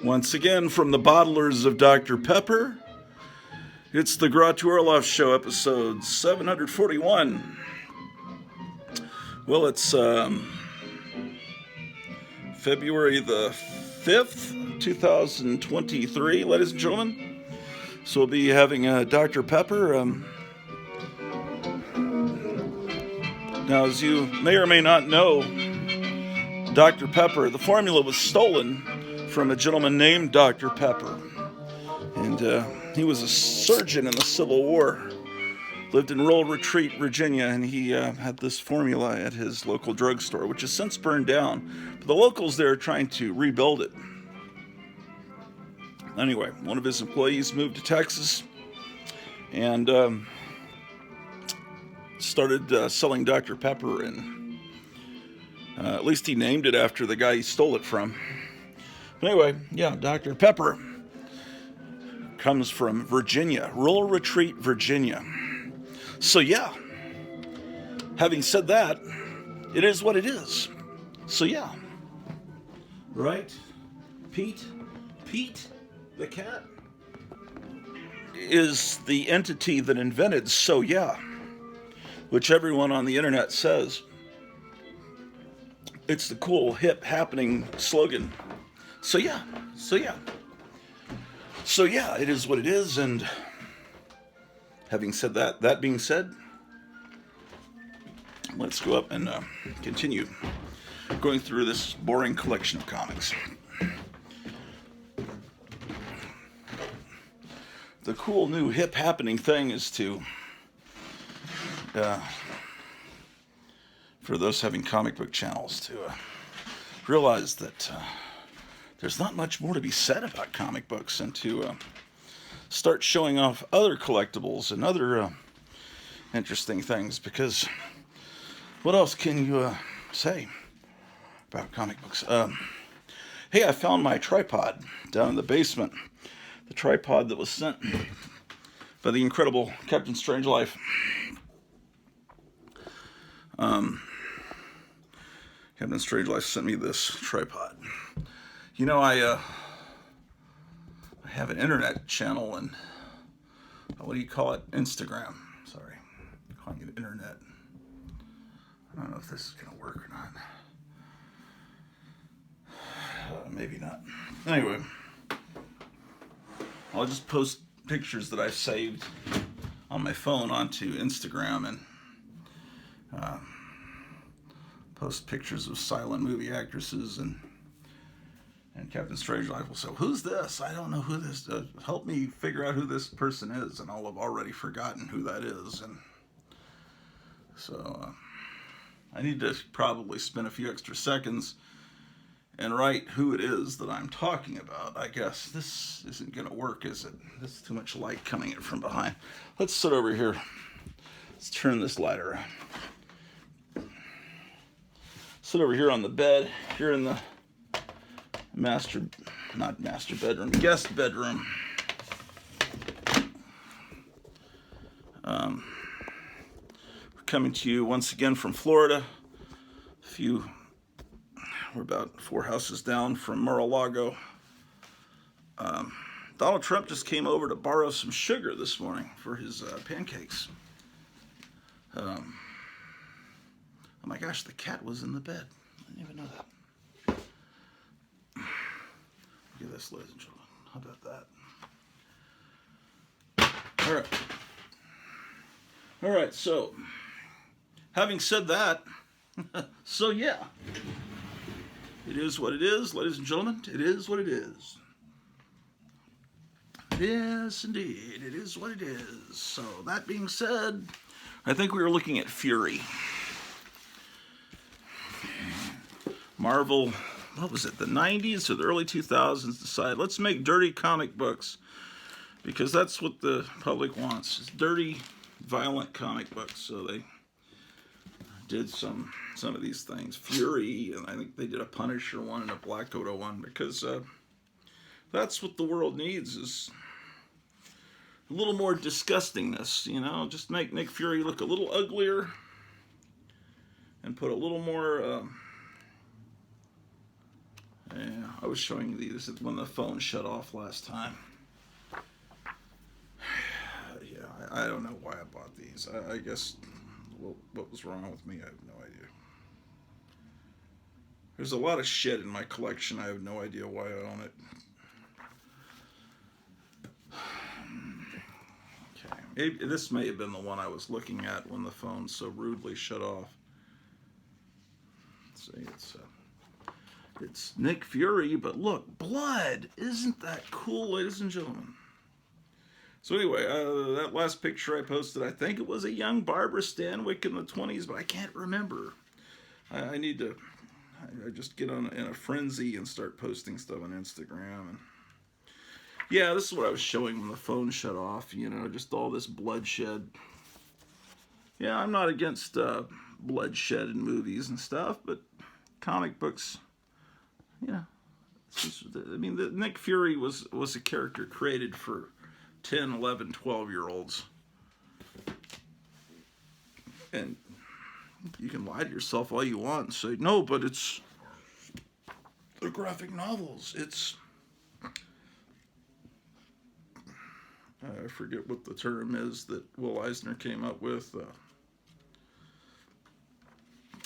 Once again, from the bottlers of Dr. Pepper, it's the Gratu Orloff Show, episode 741. Well, it's February the 5th, 2023, ladies and gentlemen. So we'll be having Dr. Pepper. Now, as you may or may not know, Dr. Pepper, the formula was stolen from a gentleman named Dr. Pepper. And he was a surgeon in the Civil War, lived in Rural Retreat, Virginia, and he had this formula at his local drugstore, which has since burned down. But the locals there are trying to rebuild it. Anyway, one of his employees moved to Texas and started selling Dr. Pepper, and at least he named it after the guy he stole it from. But anyway, yeah, Dr. Pepper comes from Virginia, Rural Retreat, Virginia. So yeah, having said that, it is what it is. So yeah, right? Pete the cat is the entity that invented so yeah, which everyone on the internet says. It's the cool, hip, happening slogan. So yeah, it is what it is, and having said that, that being said, let's go up and continue going through this boring collection of comics. The cool new hip happening thing is to, for those having comic book channels, to realize that there's not much more to be said about comic books, and to start showing off other collectibles and other interesting things, because what else can you say about comic books? Hey, I found my tripod down in the basement. The tripod that was sent by the incredible Captain Strangelove. Captain Strangelove sent me this tripod. You know, I have an internet channel, and what do you call it? Instagram. Sorry, I'm calling it internet. I don't know if this is going to work or not. Maybe not. Anyway, I'll just post pictures that I've saved on my phone onto Instagram, and post pictures of silent movie actresses, and Captain Strangelove will say, "Who's this? I don't know who this is. Help me figure out who this person is," and I'll have already forgotten who that is. And so I need to probably spend a few extra seconds and write who it is that I'm talking about. I guess this isn't going to work, is it? There's too much light coming in from behind. Let's sit over here. Let's turn this light around. Sit over here on the bed, here in the guest bedroom. We're coming to you once again from Florida. We're about 4 houses down from Mar-a-Lago. Donald Trump just came over to borrow some sugar this morning for his pancakes. Oh my gosh, the cat was in the bed. I didn't even know that. Look at this, ladies and gentlemen. How about that? All right, so having said that, so yeah, it is what it is, ladies and gentlemen. It is what it is. Yes, indeed, it is what it is. So that being said, I think we were looking at Fury. Marvel, what was it, the 90s or the early 2000s, decided, let's make dirty comic books, because that's what the public wants, is dirty, violent comic books. So they did some of these things. Fury, and I think they did a Punisher one and a Black Widow one, because that's what the world needs, is a little more disgustingness, you know. Just make Nick Fury look a little uglier and put a little more Yeah, I was showing these when the phone shut off last time. Yeah, I don't know why I bought these. I guess what was wrong with me, I have no idea. There's a lot of shit in my collection. I have no idea why I own it. Okay, maybe this may have been the one I was looking at when the phone so rudely shut off. Let's see, it's Nick Fury, but look, blood! Isn't that cool, ladies and gentlemen? So anyway, that last picture I posted, I think it was a young Barbara Stanwyck in the 20s, but I can't remember. I need to. I just get in a frenzy and start posting stuff on Instagram. And yeah, this is what I was showing when the phone shut off. You know, just all this bloodshed. Yeah, I'm not against bloodshed in movies and stuff, but comic books, you know, I mean, Nick Fury was a character created for 10, 11, 12-year-olds. And you can lie to yourself all you want and say, no, but it's the graphic novels. It's, I forget what the term is that Will Eisner came up with.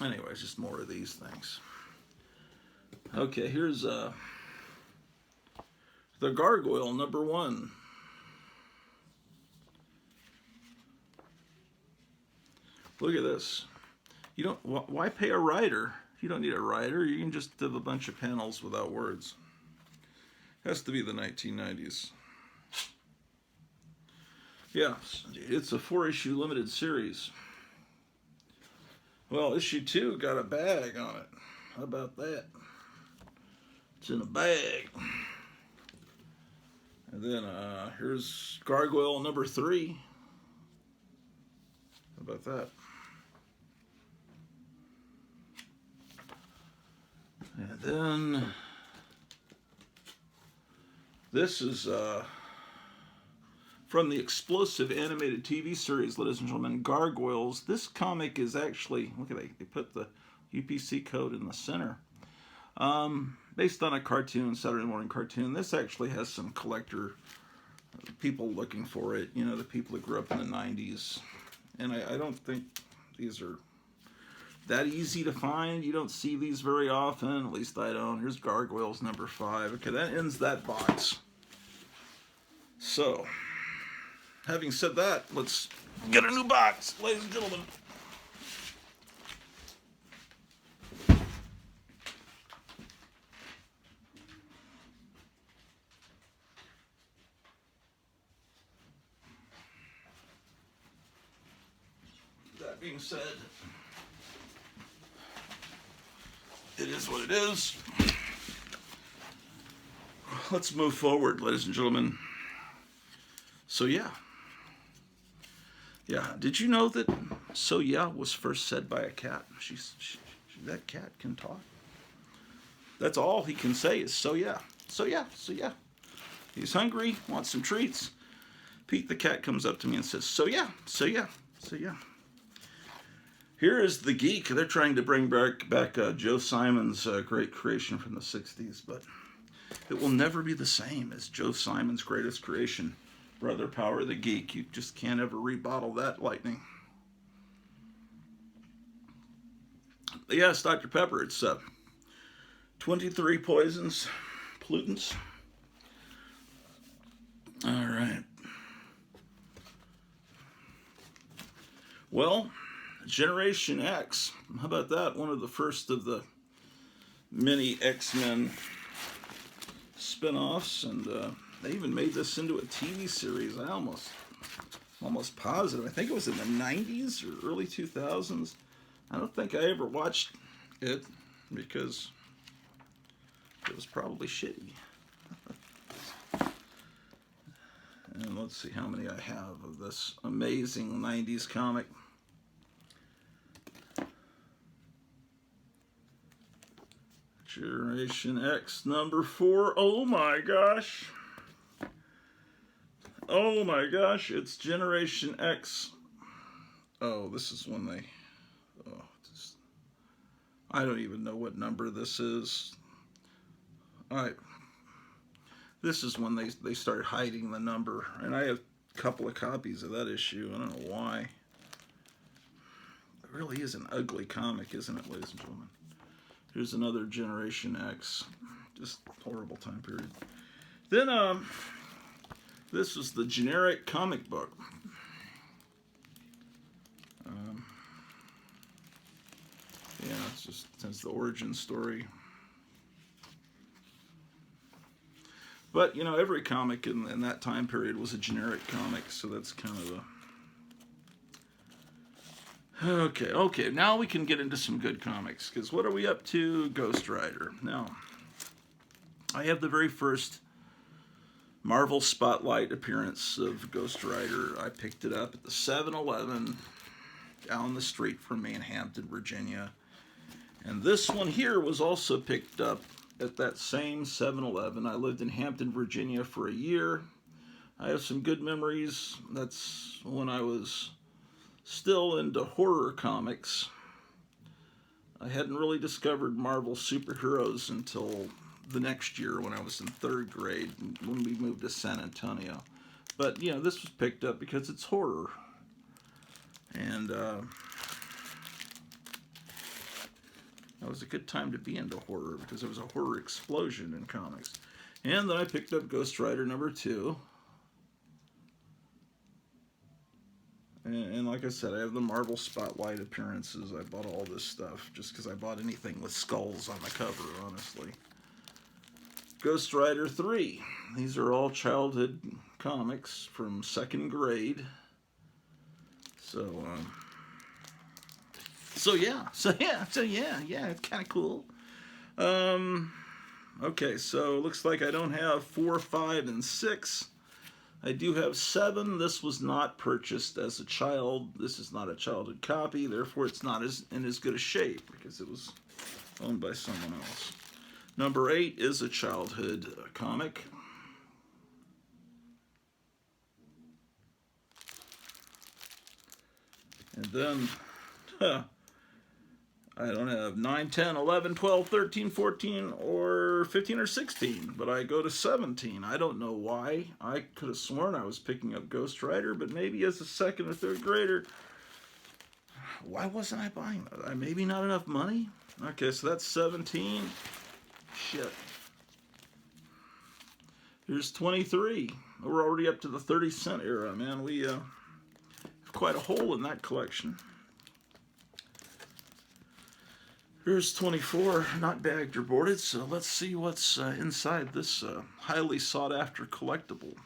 Anyways, just more of these things. Okay, here's the Gargoyle #1. Look at this. You don't. Why pay a writer? You don't need a writer. You can just have a bunch of panels without words. Has to be the 1990s. Yeah, it's a 4-issue limited series. Well, issue 2 got a bag on it. How about that? It's in a bag. And then here's Gargoyle #3. How about that? And then this is from the explosive animated TV series, ladies and gentlemen, Gargoyles. This comic is actually, look at that, they put the UPC code in the center. Based on a cartoon, Saturday morning cartoon. This actually has some collector people looking for it, you know, the people that grew up in the 90s. And I don't think these are that easy to find. You don't see these very often, at least I don't. Here's Gargoyles #5. Okay, that ends that box. So, having said that, let's get a new box, ladies and gentlemen. That being said, it is what it is. Let's move forward, ladies and gentlemen. So yeah. Did you know that "so yeah" was first said by a cat? That cat can talk. That's all he can say is "so yeah, so yeah, so yeah." He's hungry, wants some treats. Pete the cat comes up to me and says, "So yeah, so yeah, so yeah." Here is The Geek. They're trying to bring back Joe Simon's great creation from the 60s, but it will never be the same as Joe Simon's greatest creation, Brother Power the Geek. You just can't ever rebottle that lightning. Yes, Dr. Pepper. It's 23 poisons, pollutants. All right. Well, Generation X. How about that? One of the first of the many X-Men spin-offs, and they even made this into a TV series. I'm almost positive. I think it was in the 90s or early 2000s. I don't think I ever watched it because it was probably shitty. And let's see how many I have of this amazing 90s comic. Generation X #4. Oh my gosh. Oh my gosh, it's Generation X. Oh, this is when they... I don't even know what number this is. All right. This is when they started hiding the number, and I have a couple of copies of that issue. I don't know why. It really is an ugly comic, isn't it, ladies and gentlemen? Here's another Generation X. Just horrible time period. Then, this was the generic comic book. Yeah, it's the origin story. But, you know, every comic in that time period was a generic comic, so that's kind of a... Okay, now we can get into some good comics, because what are we up to? Ghost Rider. Now, I have the very first Marvel Spotlight appearance of Ghost Rider. I picked it up at the 7-Eleven down the street from me in Hampton, Virginia. And this one here was also picked up at that same 7-Eleven. I lived in Hampton, Virginia for a year. I have some good memories. That's when I was still into horror comics. I hadn't really discovered Marvel superheroes until the next year when I was in 3rd grade, when we moved to San Antonio. But, you know, this was picked up because it's horror. And, that was a good time to be into horror because there was a horror explosion in comics. And then I picked up Ghost Rider #2. And like I said, I have the Marvel Spotlight appearances. I bought all this stuff just because I bought anything with skulls on the cover, honestly. Ghost Rider 3. These are all childhood comics from 2nd grade. So yeah, it's kind of cool. Okay, so looks like I don't have 4, 5, and 6. I do have 7. This was not purchased as a child. This is not a childhood copy, therefore it's not in as good a shape because it was owned by someone else. Number 8 is a childhood comic. And then, I don't have 9, 10, 11, 12, 13, 14, or 15 or 16, but I go to 17. I don't know why. I could have sworn I was picking up Ghost Rider, but maybe as a 2nd or 3rd grader. Why wasn't I buying that? Maybe not enough money? Okay, so that's 17. Shit. Here's 23. We're already up to the 30-cent era, man. We have quite a hole in that collection. Here's 24, not bagged or boarded, so let's see what's inside this highly sought-after collectible.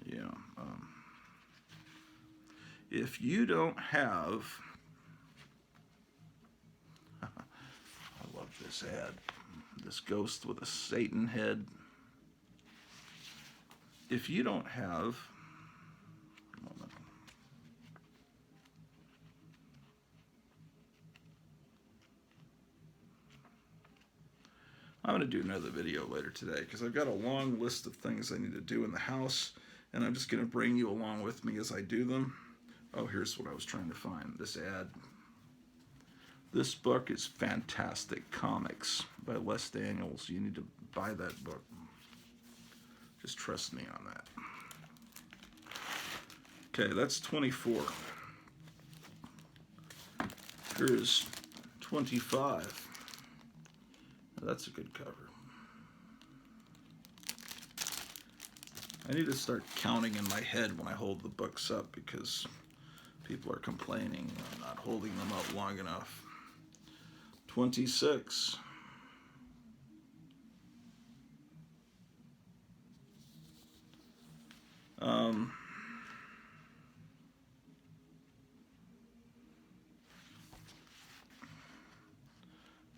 Yeah. If you don't have... I love this ad. This ghost with a Satan head. If you don't have... I'm going to do another video later today because I've got a long list of things I need to do in the house, and I'm just going to bring you along with me as I do them. Oh, here's what I was trying to find, this ad. This book is Fantastic Comics by Les Daniels. You need to buy that book. Just trust me on that. Okay, that's 24. Here's 25. That's a good cover. I need to start counting in my head when I hold the books up because people are complaining I'm not holding them up long enough. 26.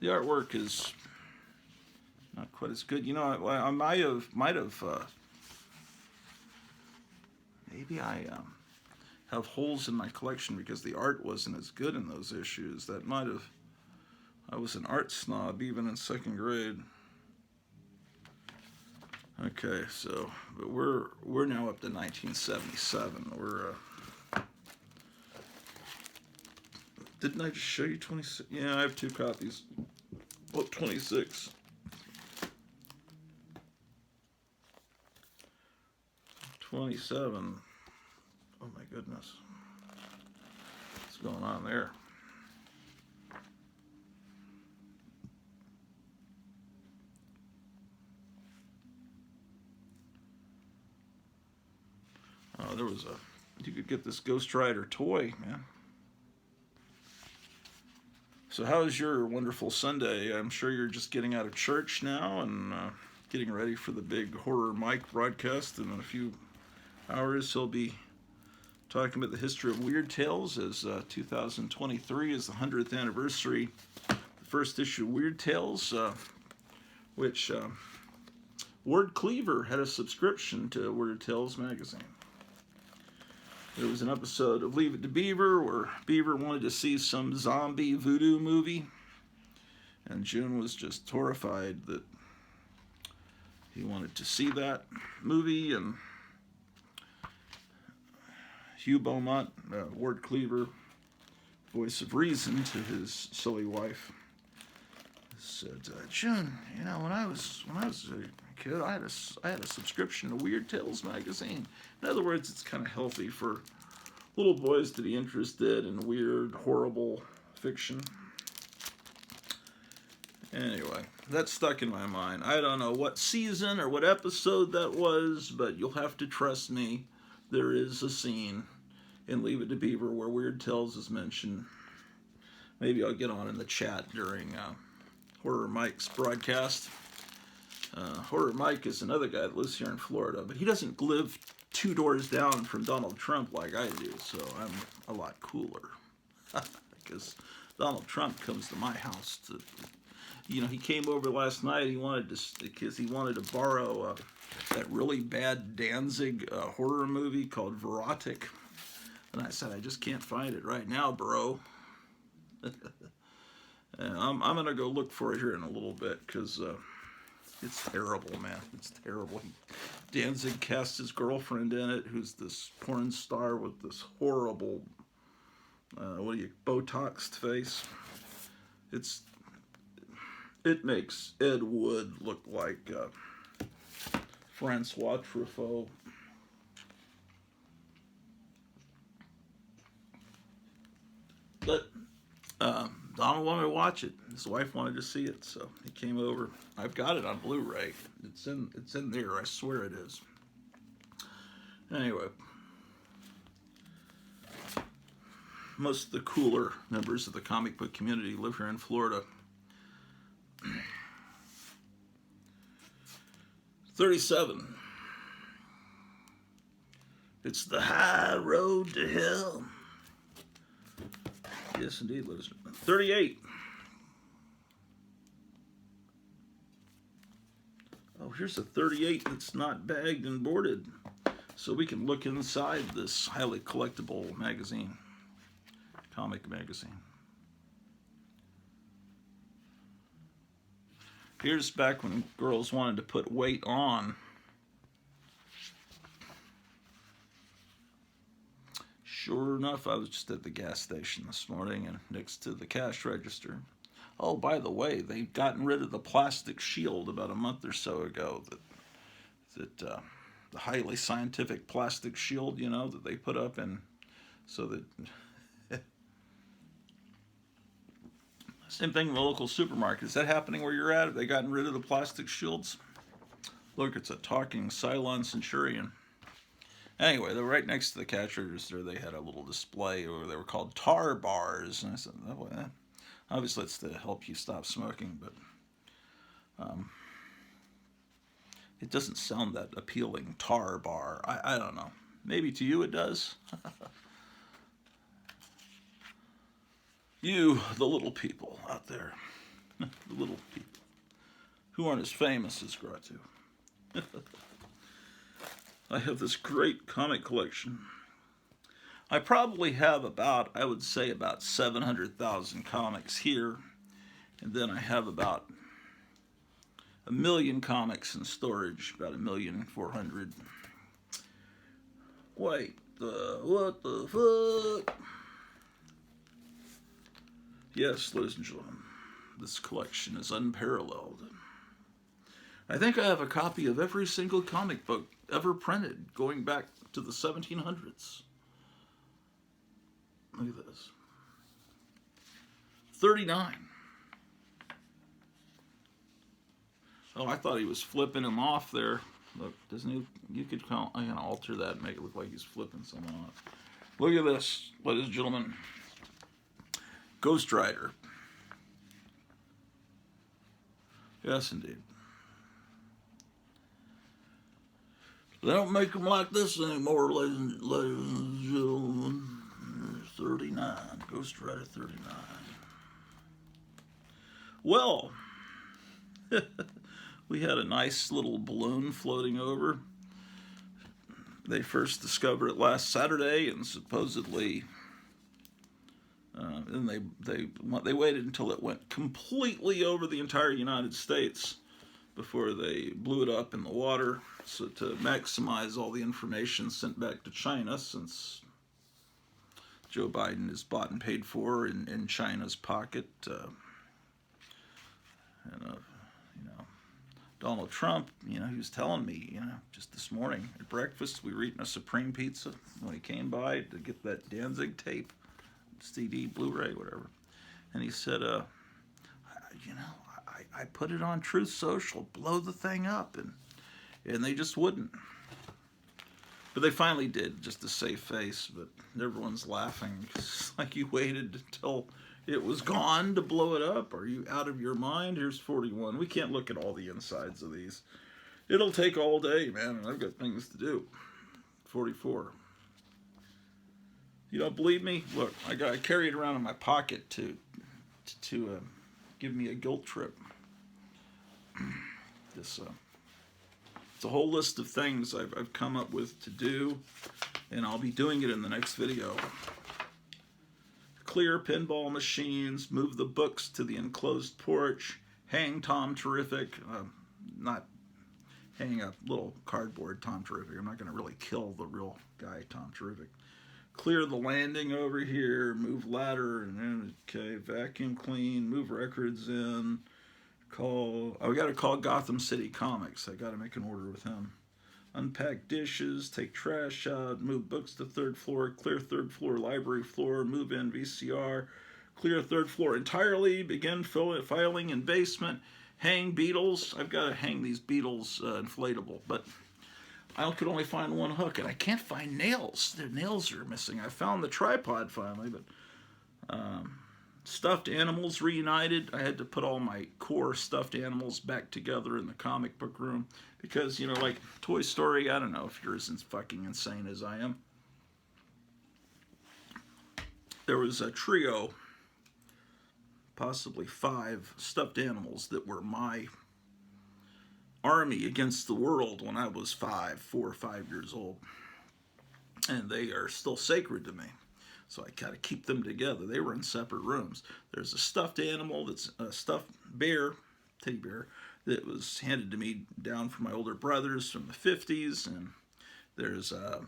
The artwork is not quite as good. You know, I might have, maybe I have holes in my collection because the art wasn't as good in those issues. That might have, I was an art snob even in 2nd grade. Okay, so, but we're now up to 1977. We're Didn't I just show you 26? Yeah, I have 2 copies. Oh, 26. 27. Oh my goodness. What's going on there? Oh, there was a... You could get this Ghost Rider toy, man. So how's your wonderful Sunday? I'm sure you're just getting out of church now and getting ready for the big Horror Mike broadcast. And in a few hours, he'll be talking about the history of Weird Tales, as 2023 is the 100th anniversary. The first issue of Weird Tales, which Ward Cleaver had a subscription to Weird Tales magazine. There was an episode of Leave It to Beaver where Beaver wanted to see some zombie voodoo movie, and June was just horrified that he wanted to see that movie. And Hugh Beaumont, Ward Cleaver, voice of reason to his silly wife, said, "June, you know, when I was a kid, I had a subscription to Weird Tales magazine." In other words, it's kind of healthy for little boys to be interested in weird, horrible fiction. Anyway, that stuck in my mind. I don't know what season or what episode that was, but you'll have to trust me. There is a scene in Leave It to Beaver where Weird Tales is mentioned. Maybe I'll get on in the chat during Horror Mike's broadcast. Horror Mike is another guy that lives here in Florida, but he doesn't live 2 doors down from Donald Trump like I do, so I'm a lot cooler. Because Donald Trump comes to my house to, you know, he came over last night. He wanted to borrow that really bad Danzig horror movie called Verotic, and I said, I just can't find it right now, bro. And I'm gonna go look for it here in a little bit, because it's terrible, man. It's terrible. Danzig cast his girlfriend in it, who's this porn star with this horrible, Botoxed face. It makes Ed Wood look like Francois Truffaut. But Donald wanted to watch it. His wife wanted to see it, so he came over. I've got it on Blu-ray. It's in there. I swear it is. Anyway, most of the cooler members of the comic book community live here in Florida. 37. It's the high road to hell. Yes, indeed, listener. 38. Oh, here's a 38 that's not bagged and boarded, so we can look inside this highly collectible magazine, comic magazine. Here's back when girls wanted to put weight on. Sure enough, I was just at the gas station this morning and next to the cash register. Oh, by the way, they've gotten rid of the plastic shield about a month or so ago. That the highly scientific plastic shield, you know, that they put up, and so that same thing in the local supermarket. Is that happening where you're at? Have they gotten rid of the plastic shields? Look, it's a talking Cylon Centurion. Anyway, they were right next to the cash register. They had a little display, or they were called tar bars. And I said, oh, well, obviously it's to help you stop smoking, but it doesn't sound that appealing, tar bar. I don't know. Maybe to you it does. You, the little people out there, the little people who aren't as famous as Gratu. I have this great comic collection. I probably have about, I would say about 700,000 comics here, and then I have about 1 million comics in storage, about 1,400,000. Wait, what the fuck? Yes, ladies and gentlemen, this collection is unparalleled. I think I have a copy of every single comic book ever printed, going back to the 1700s. Look at this. 39. Oh, I thought he was flipping him off there. Look, doesn't he? You could call, I'm going to alter that and make it look like he's flipping someone off. Look at this, ladies and gentlemen. Ghost Rider. Yes, indeed. They don't make them like this anymore, ladies and gentlemen. 39. Ghost Rider 39. Well, we had a nice little balloon floating over. They first discovered it last Saturday, and supposedly, and they waited until it went completely over the entire United States before they blew it up in the water, so to maximize all the information sent back to China, since Joe Biden is bought and paid for in China's pocket. Donald Trump, he was telling me, just this morning at breakfast, we were eating a Supreme Pizza when he came by to get that Danzig tape, CD, Blu-ray, whatever. And he said, I put it on Truth Social, blow the thing up, and they just wouldn't. But they finally did, just to save face, but everyone's laughing. It's like, you waited until it was gone to blow it up. Are you out of your mind? Here's 41. We can't look at all the insides of these. It'll take all day, man, and I've got things to do. 44. You don't believe me? Look, I carry it around in my pocket to give me a guilt trip. It's a whole list of things I've come up with to do, and I'll be doing it in the next video. Clear pinball machines, move the books to the enclosed porch, hang Tom Terrific, not hang a little cardboard Tom Terrific. I'm not going to really kill the real guy, Tom Terrific. Clear the landing over here, move ladder, and then, okay, vacuum clean, move records in, we got to call Gotham City Comics. I got to make an order with him. Unpack dishes, take trash out, move books to third floor, clear third floor library floor, move in VCR, clear third floor entirely, begin filing in basement, hang Beatles. I've got to hang these Beatles inflatable, but I could only find one hook, and I can't find nails. The nails are missing. I found the tripod finally, but stuffed animals reunited. I had to put all my core stuffed animals back together in the comic book room because, like Toy Story, I don't know if you're as fucking insane as I am. There was a trio, possibly 5 stuffed animals that were my army against the world when I was 4 or 5 years old. And they are still sacred to me. So I gotta keep them together. They were in separate rooms. There's a stuffed animal that's a stuffed bear, teddy bear, that was handed to me down from my older brothers from the 50s. And there's a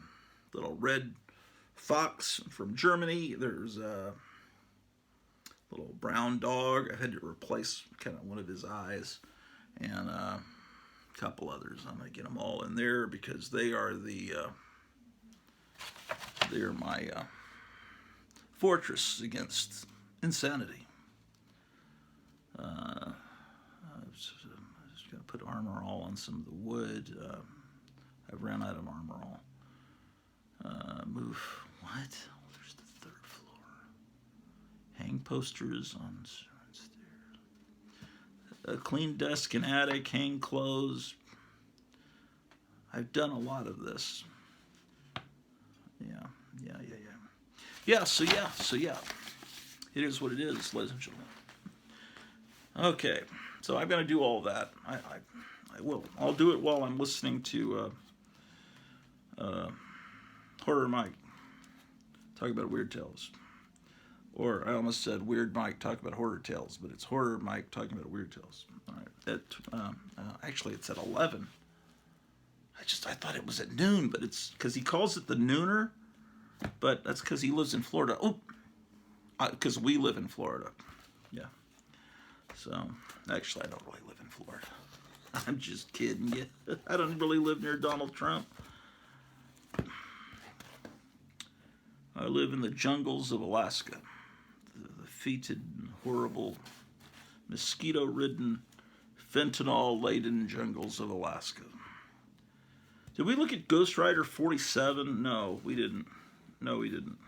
little red fox from Germany. There's a little brown dog. I had to replace kind of one of his eyes. And a couple others. I'm gonna get them all in there because they are they're my fortress against insanity. I'm just going to put Armor All on some of the wood. I've ran out of Armor All. Move. What? Oh, there's the 3rd floor. Hang posters on stairs. A clean desk and attic. Hang clothes. I've done a lot of this. Yeah, so yeah. It is what it is, ladies and gentlemen. Okay, so I'm going to do all that. I will. I'll do it while I'm listening to Horror Mike talk about Weird Tales. Or I almost said Weird Mike talk about Horror Tales, but it's Horror Mike talking about Weird Tales. All right. Actually, it's at 11. I thought it was at noon, but it's because he calls it the Nooner. But that's because he lives in Florida. Oh, because we live in Florida. Yeah. So, actually, I don't really live in Florida. I'm just kidding you. I don't really live near Donald Trump. I live in the jungles of Alaska. The fetid, horrible, mosquito-ridden, fentanyl-laden jungles of Alaska. Did we look at Ghost Rider 47? No, we didn't. No, we didn't.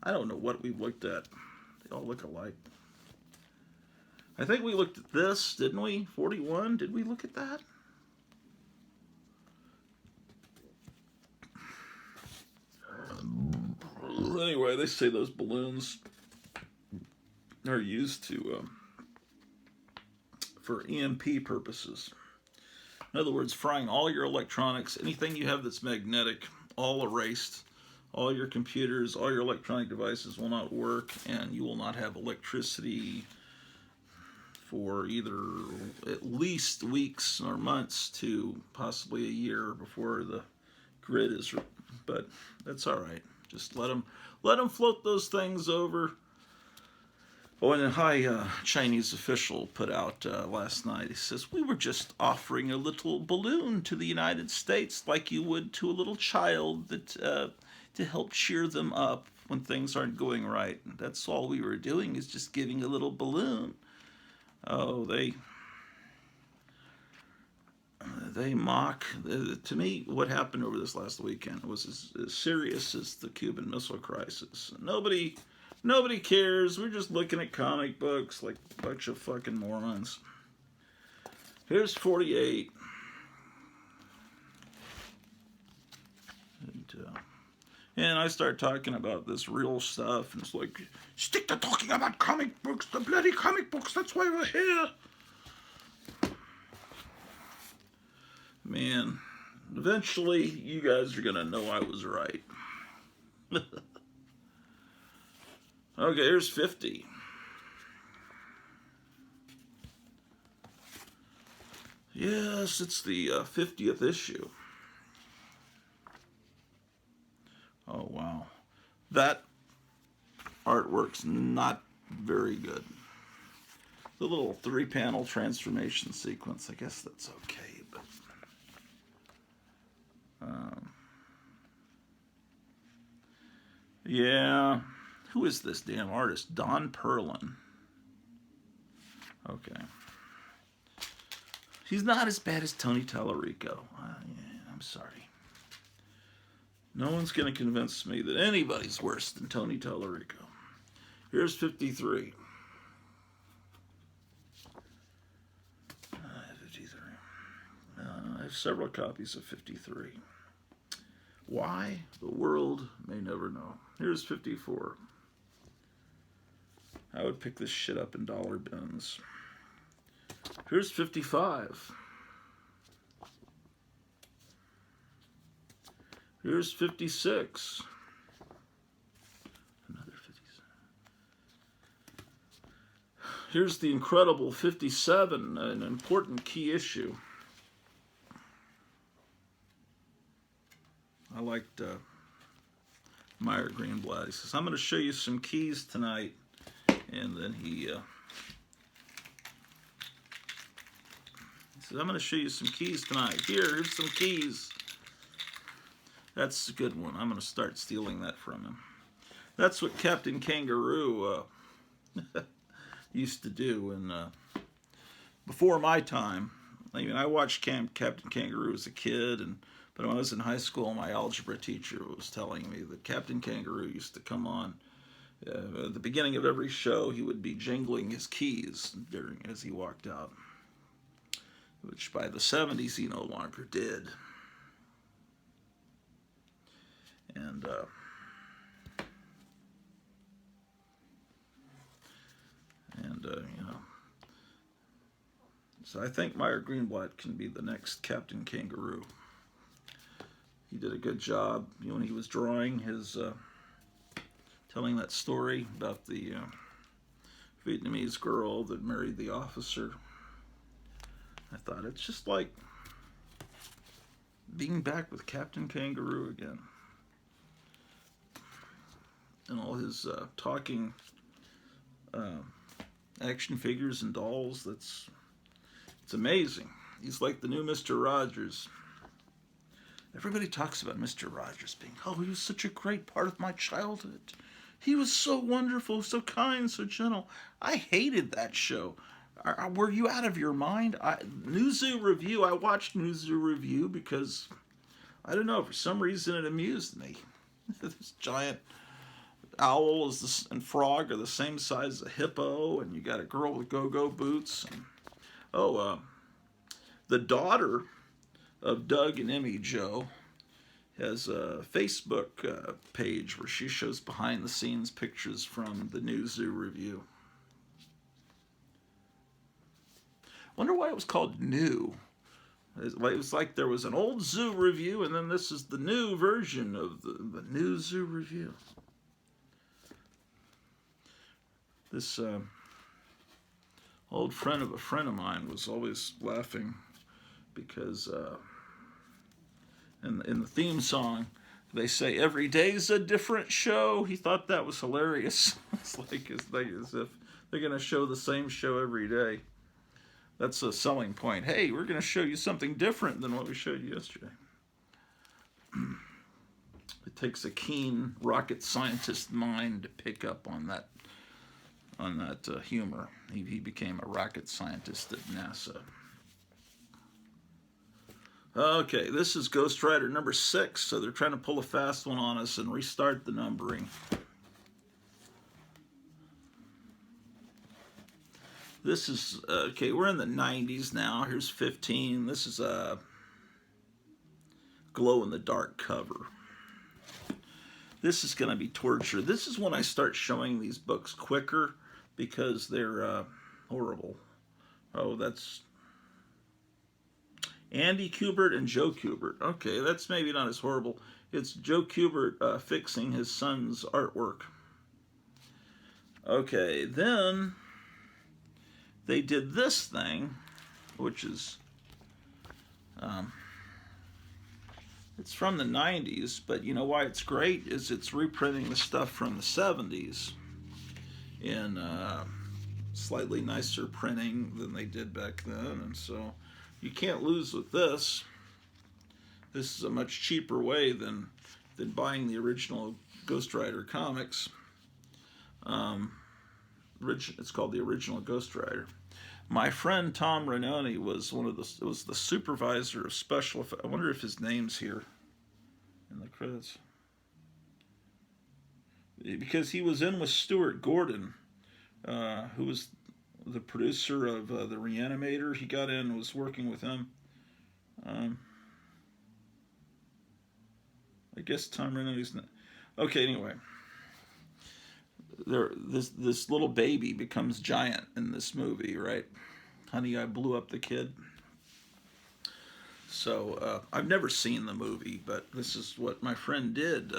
I don't know what we looked at. They all look alike. I think we looked at this, didn't we? 41? Did we look at that? Anyway, they say those balloons are used to for EMP purposes. In other words, frying all your electronics, anything you have that's magnetic, all erased. All your computers, all your electronic devices will not work, and you will not have electricity for either at least weeks or months to possibly a year before the grid is. But that's all right. Just let them float those things over. Oh, and a high Chinese official put out last night. He says, "We were just offering a little balloon to the United States, like you would to a little child that." To help cheer them up when things aren't going right. That's all we were doing, is just giving a little balloon. Oh, they mock. To me, what happened over this last weekend was as serious as the Cuban Missile Crisis. Nobody cares. We're just looking at comic books like a bunch of fucking morons. Here's 48. And I start talking about this real stuff, and it's like, stick to talking about comic books, the bloody comic books, that's why we're here. Man, eventually you guys are going to know I was right. Okay, here's 50. Yes, it's the 50th issue. Oh, wow. That artwork's not very good. The little 3-panel transformation sequence, I guess that's okay, but... yeah. Who is this damn artist? Don Perlin. Okay. He's not as bad as Tony Tallarico. Yeah, I'm sorry. No one's going to convince me that anybody's worse than Tony Tallarico. Here's 53. 53. I have several copies of 53. Why? The world may never know. Here's 54. I would pick this shit up in dollar bins. Here's 55. Here's 56. Another 56. Here's the incredible 57, an important key issue. I liked Meyer Greenblatt. He says, I'm going to show you some keys tonight. And then he says, I'm going to show you some keys tonight. Here's some keys. That's a good one. I'm going to start stealing that from him. That's what Captain Kangaroo used to do. And before my time, I mean, I watched Captain Kangaroo as a kid, but when I was in high school, my algebra teacher was telling me that Captain Kangaroo used to come on. At the beginning of every show, he would be jingling his keys as he walked out, which by the 70s he no longer did. And you know, so I think Meyer Greenblatt can be the next Captain Kangaroo. He did a good job when he was drawing his, telling that story about the Vietnamese girl that married the officer. I thought it's just like being back with Captain Kangaroo again. And all his talking action figures and dolls. It's amazing. He's like the new Mr. Rogers. Everybody talks about Mr. Rogers being, oh, he was such a great part of my childhood. He was so wonderful, so kind, so gentle. I hated that show. Were you out of your mind? New Zoo Review, I watched New Zoo Review because, I don't know, for some reason it amused me. This giant owl and frog are the same size as a hippo, and you got a girl with go-go boots. And, the daughter of Doug and Emmy Joe has a Facebook page where she shows behind-the-scenes pictures from the New Zoo Review. Wonder why it was called New. It was like there was an old Zoo Review, and then this is the new version of the New Zoo Review. This old friend of a friend of mine was always laughing because in the theme song, they say, every day's a different show. He thought that was hilarious. It's like as if they're going to show the same show every day. That's a selling point. Hey, we're going to show you something different than what we showed you yesterday. It takes a keen rocket scientist mind to pick up on that humor. He became a rocket scientist at NASA. Okay, this is Ghost Rider number 6, so they're trying to pull a fast one on us and restart the numbering. This is, okay, we're in the 90s now. Here's 15. This is a glow-in-the-dark cover. This is going to be torture. This is when I start showing these books quicker because they're horrible. Oh, that's Andy Kubert and Joe Kubert. Okay, that's maybe not as horrible. It's Joe Kubert fixing his son's artwork. Okay, then they did this thing, which is, it's from the 90s, but you know why it's great is it's reprinting the stuff from the 70s in slightly nicer printing than they did back then, and so you can't lose with this. This is a much cheaper way than buying the original Ghost Rider comics. It's called the original Ghost Rider. My friend Tom Ranoni was was the supervisor of special effects. I wonder if his name's here in the credits, because he was in with Stuart Gordon, who was the producer of the Reanimator. He got in and was working with him. I guess Tom Ranoni's not. Okay, anyway. This little baby becomes giant in this movie, right? Honey, I Blew Up the Kid. So I've never seen the movie, but this is what my friend did.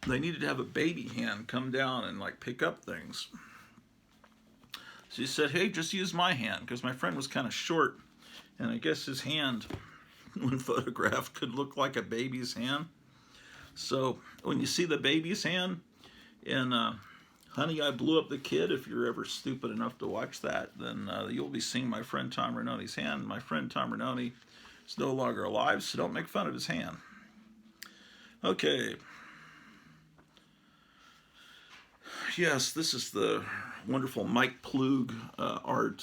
They needed to have a baby hand come down and like pick up things. So he said, hey, just use my hand, because my friend was kind of short, and I guess his hand, when photographed, could look like a baby's hand. So when you see the baby's hand in Honey, I Blew Up the Kid, if you're ever stupid enough to watch that, then you'll be seeing my friend Tom Ranoni's hand. My friend Tom Ranoni is no longer alive, so don't make fun of his hand. Okay. Yes, this is the wonderful Mike Plug art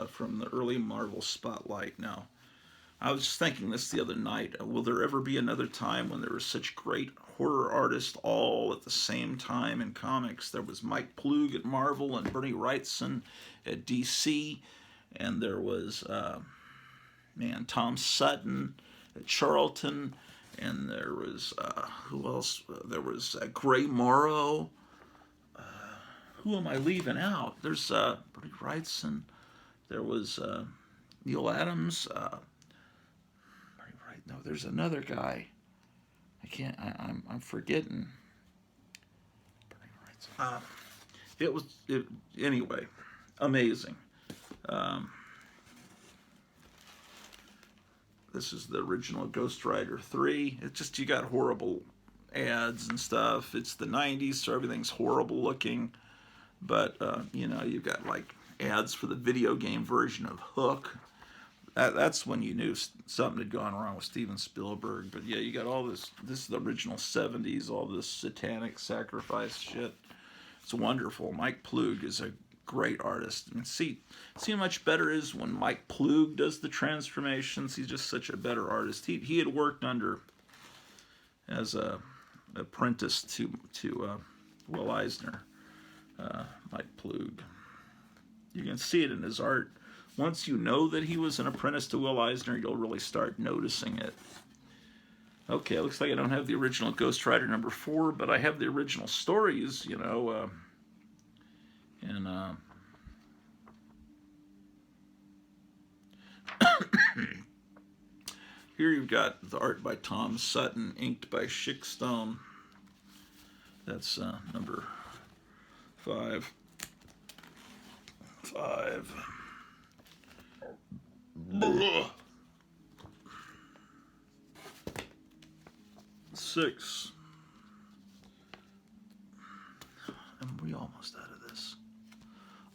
from the early Marvel Spotlight. Now, I was just thinking this the other night. Will there ever be another time when there were such great horror artists all at the same time in comics? There was Mike Plug at Marvel and Bernie Wrightson at DC. And there was, Tom Sutton at Charlton. And there was, who else? There was Gray Morrow. Who am I leaving out? There's Bernie Wrightson. There was Neil Adams. No, there's another guy. I'm forgetting. Anyway, amazing. This is the original Ghost Rider 3. It's just, you got horrible ads and stuff. It's the 90s, so everything's horrible looking. But, you know, you've got like ads for the video game version of Hook. That's when you knew something had gone wrong with Steven Spielberg. But yeah, you got all this. This is the original 70s, all this satanic sacrifice shit. It's wonderful. Mike Ploog is a great artist. I mean, see how much better it is when Mike Ploog does the transformations. He's just such a better artist. He had worked under as a apprentice to Will Eisner. Mike Ploog. You can see it in his art. Once you know that he was an apprentice to Will Eisner, you'll really start noticing it. Okay, looks like I don't have the original Ghost Rider #4, but I have the original stories, you know. And here you've got the art by Tom Sutton, inked by Schickstone. That's number 5. 6. And we almost out of this.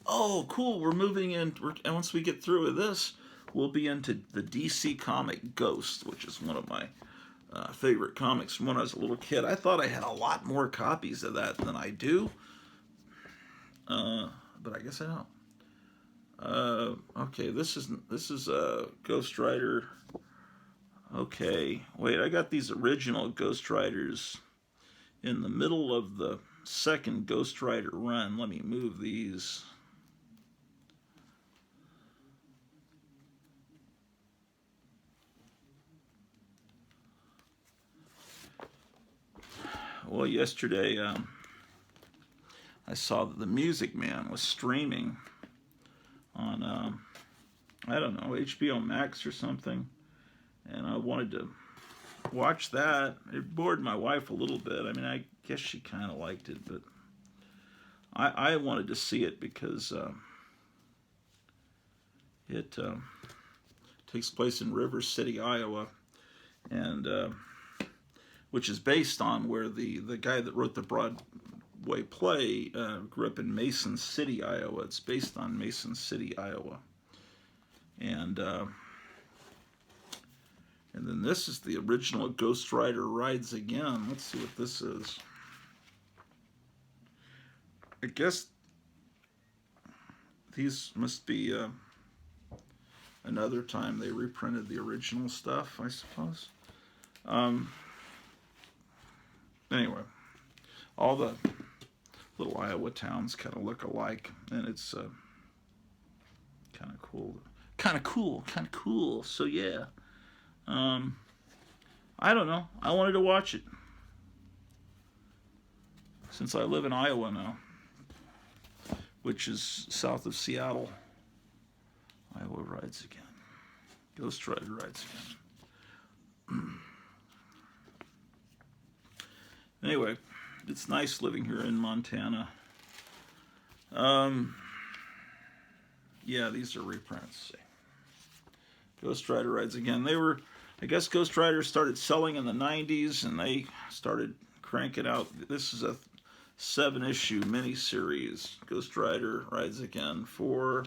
Oh, cool. We're moving in. And once we get through with this, we'll be into the DC comic Ghost, which is one of my favorite comics from when I was a little kid. I thought I had a lot more copies of that than I do. But I guess I don't. Okay, this is Ghost Rider. Okay, wait, I got these original Ghost Riders in the middle of the second Ghost Rider run. Let me move these. Well, yesterday I saw that the Music Man was streaming on, I don't know, HBO Max or something. And I wanted to watch that. It bored my wife a little bit. I mean, I guess she kind of liked it, but I wanted to see it because it takes place in River City, Iowa, and which is based on where the guy that wrote the Broadway play grew up in Mason City, Iowa. It's based on Mason City, Iowa. And then this is the original Ghost Rider Rides Again. Let's see what this is. I guess these must be another time they reprinted the original stuff, I suppose. Anyway, all the little Iowa towns kind of look alike, and it's kind of cool. Kind of cool. So yeah. I don't know. I wanted to watch it. Since I live in Iowa now, which is south of Seattle. Iowa Rides Again. Ghost Rider Rides Again. Anyway, it's nice living here in Montana. Yeah, these are reprints. Ghost Rider Rides Again. I guess Ghost Rider started selling in the 90s, and they started cranking out. This is a 7-issue miniseries, Ghost Rider Rides Again 4.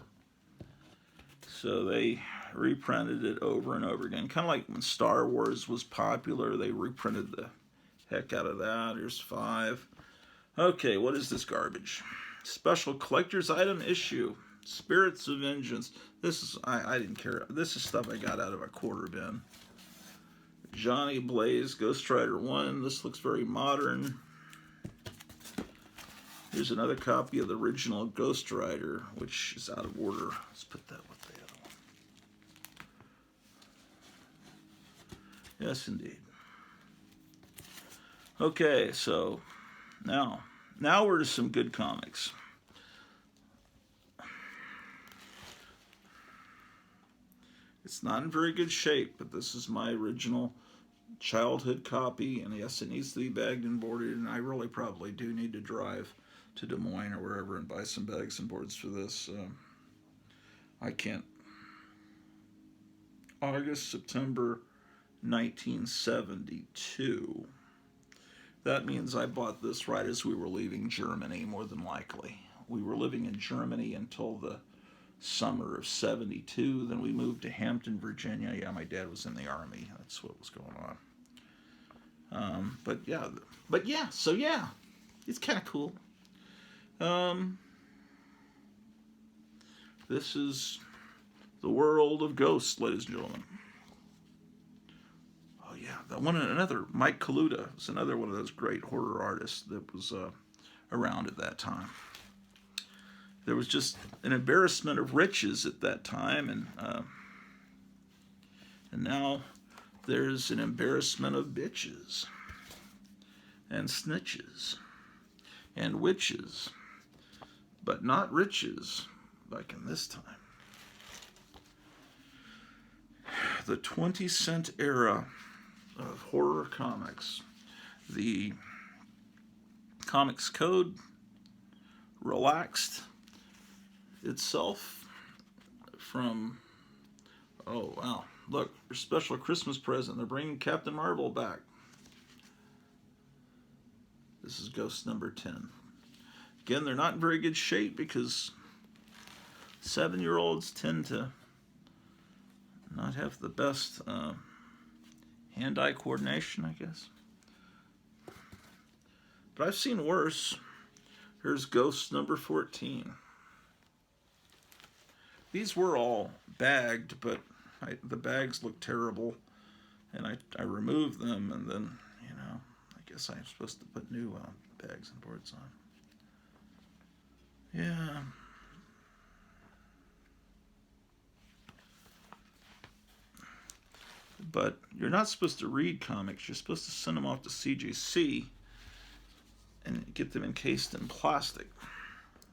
So they reprinted it over and over again. Kind of like when Star Wars was popular, they reprinted the heck out of that. Here's 5. Okay, what is this garbage? Special collector's item issue. Spirits of Vengeance. This is, I didn't care. This is stuff I got out of a quarter bin. Johnny Blaze, Ghost Rider 1. This looks very modern. Here's another copy of the original Ghost Rider, which is out of order. Let's put that with the other one. Yes, indeed. Okay, so now we're to some good comics. It's not in very good shape, but this is my original childhood copy, and yes, it needs to be bagged and boarded, and I really probably do need to drive to Des Moines or wherever and buy some bags and boards for this. I can't. August, September 1972. That means I bought this right as we were leaving Germany, more than likely. We were living in Germany until the summer of '72. Then we moved to Hampton, Virginia. Yeah, my dad was in the Army. That's what was going on. So yeah, it's kind of cool. Um, this is the world of ghosts, ladies and gentlemen. Oh yeah, another Mike Kaluta was another one of those great horror artists that was around at that time. There was just an embarrassment of riches at that time, and now there's an embarrassment of bitches and snitches and witches, but not riches like in this time. The 20-cent era of horror comics. The Comics Code relaxed itself from, oh wow, look, your special Christmas present. They're bringing Captain Marvel back. This is Ghost number 10. Again, they're not in very good shape because 7-year-olds tend to not have the best hand-eye coordination, I guess. But I've seen worse. Here's Ghost number 14. These were all bagged, but the bags look terrible, and I removed them, and then, I guess I'm supposed to put new bags and boards on. Yeah. But you're not supposed to read comics. You're supposed to send them off to CJC and get them encased in plastic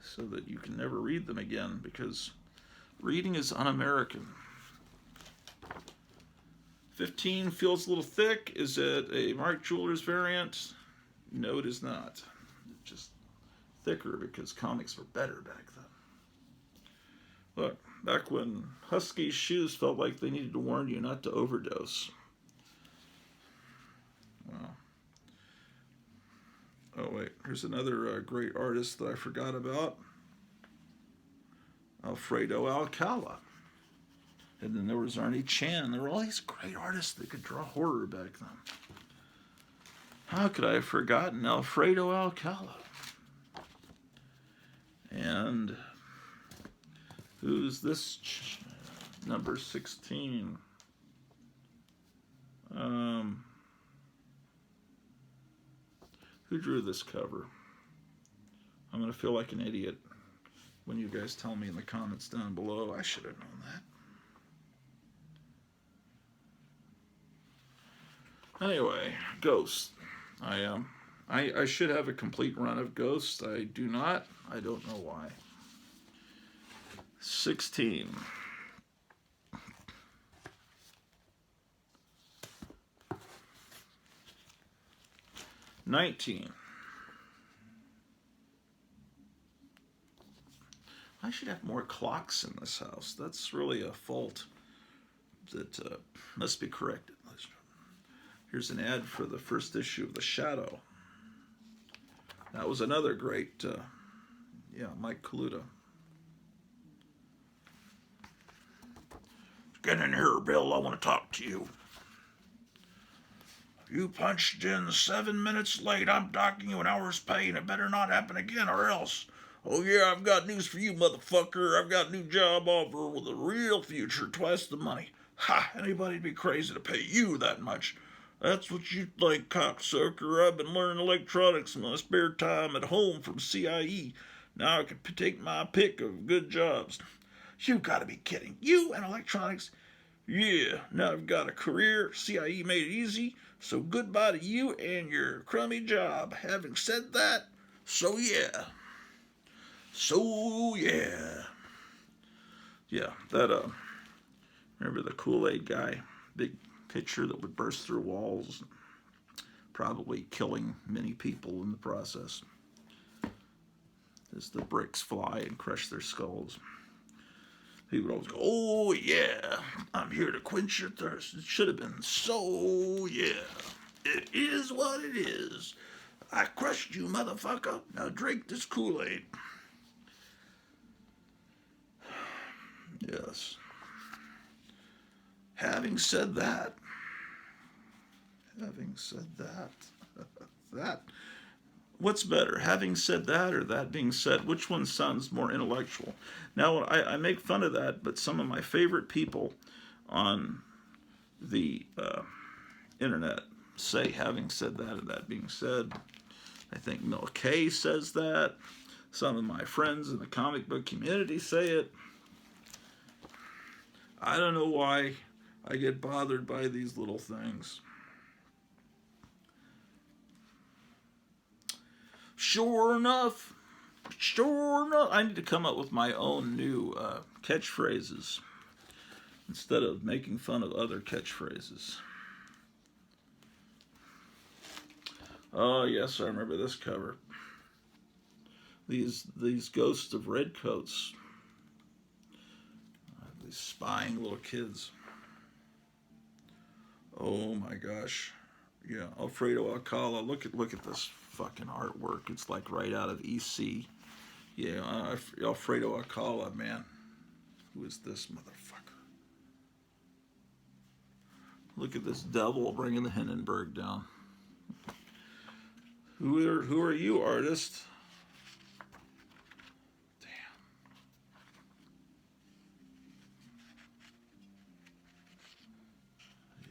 so that you can never read them again, because reading is un-American. 15 feels a little thick. Is it a Mark Jewelers variant? No, it is not. It's just thicker because comics were better back then. Look, back when Husky's shoes felt like they needed to warn you not to overdose. Wow. Oh wait, here's another great artist that I forgot about. Alfredo Alcala. And then there was Arnie Chan. There were all these great artists that could draw horror back then. How could I have forgotten Alfredo Alcala? And who's this number 16? Who drew this cover? I'm going to feel like an idiot when you guys tell me in the comments down below. I should have known that. Anyway, Ghost. I should have a complete run of Ghost. I do not. I don't know why. 16. 19. I should have more clocks in this house. That's really a fault that must be corrected. Here's an ad for the first issue of The Shadow. That was another great, Mike Kaluta. Get in here, Bill. I want to talk to you. You punched in 7 minutes late. I'm docking you an hour's pay, and it better not happen again, or else. Oh yeah, I've got news for you, motherfucker. I've got a new job offer with a real future, twice the money. Ha! Anybody'd be crazy to pay you that much. That's what you think, cocksucker. I've been learning electronics in my spare time at home from CIE. Now I can take my pick of good jobs. You gotta be kidding. You and electronics? Yeah, now I've got a career. CIE made it easy. So goodbye to you and your crummy job. Having said that, so yeah. Yeah, that, remember the Kool-Aid guy? Big pitcher that would burst through walls, probably killing many people in the process as the bricks fly and crush their skulls. He would always go, oh yeah, I'm here to quench your thirst. It should have been so yeah. It is what it is. I crushed you, motherfucker. Now drink this Kool-Aid. Yes. Having said that, that, what's better, having said that or that being said? Which one sounds more intellectual? Now, I make fun of that, but some of my favorite people on the internet say having said that or that being said. I think Mel K says that. Some of my friends in the comic book community say it. I don't know why I get bothered by these little things. Sure enough, I need to come up with my own new catchphrases instead of making fun of other catchphrases. Oh yes, I remember this cover. These ghosts of redcoats, these spying little kids. Oh my gosh, yeah, Alfredo Alcala. Look at this fucking artwork. It's like right out of EC. Yeah, Alfredo Alcala, man. Who is this motherfucker? Look at this devil bringing the Hindenburg down. Who are you, artist? Damn.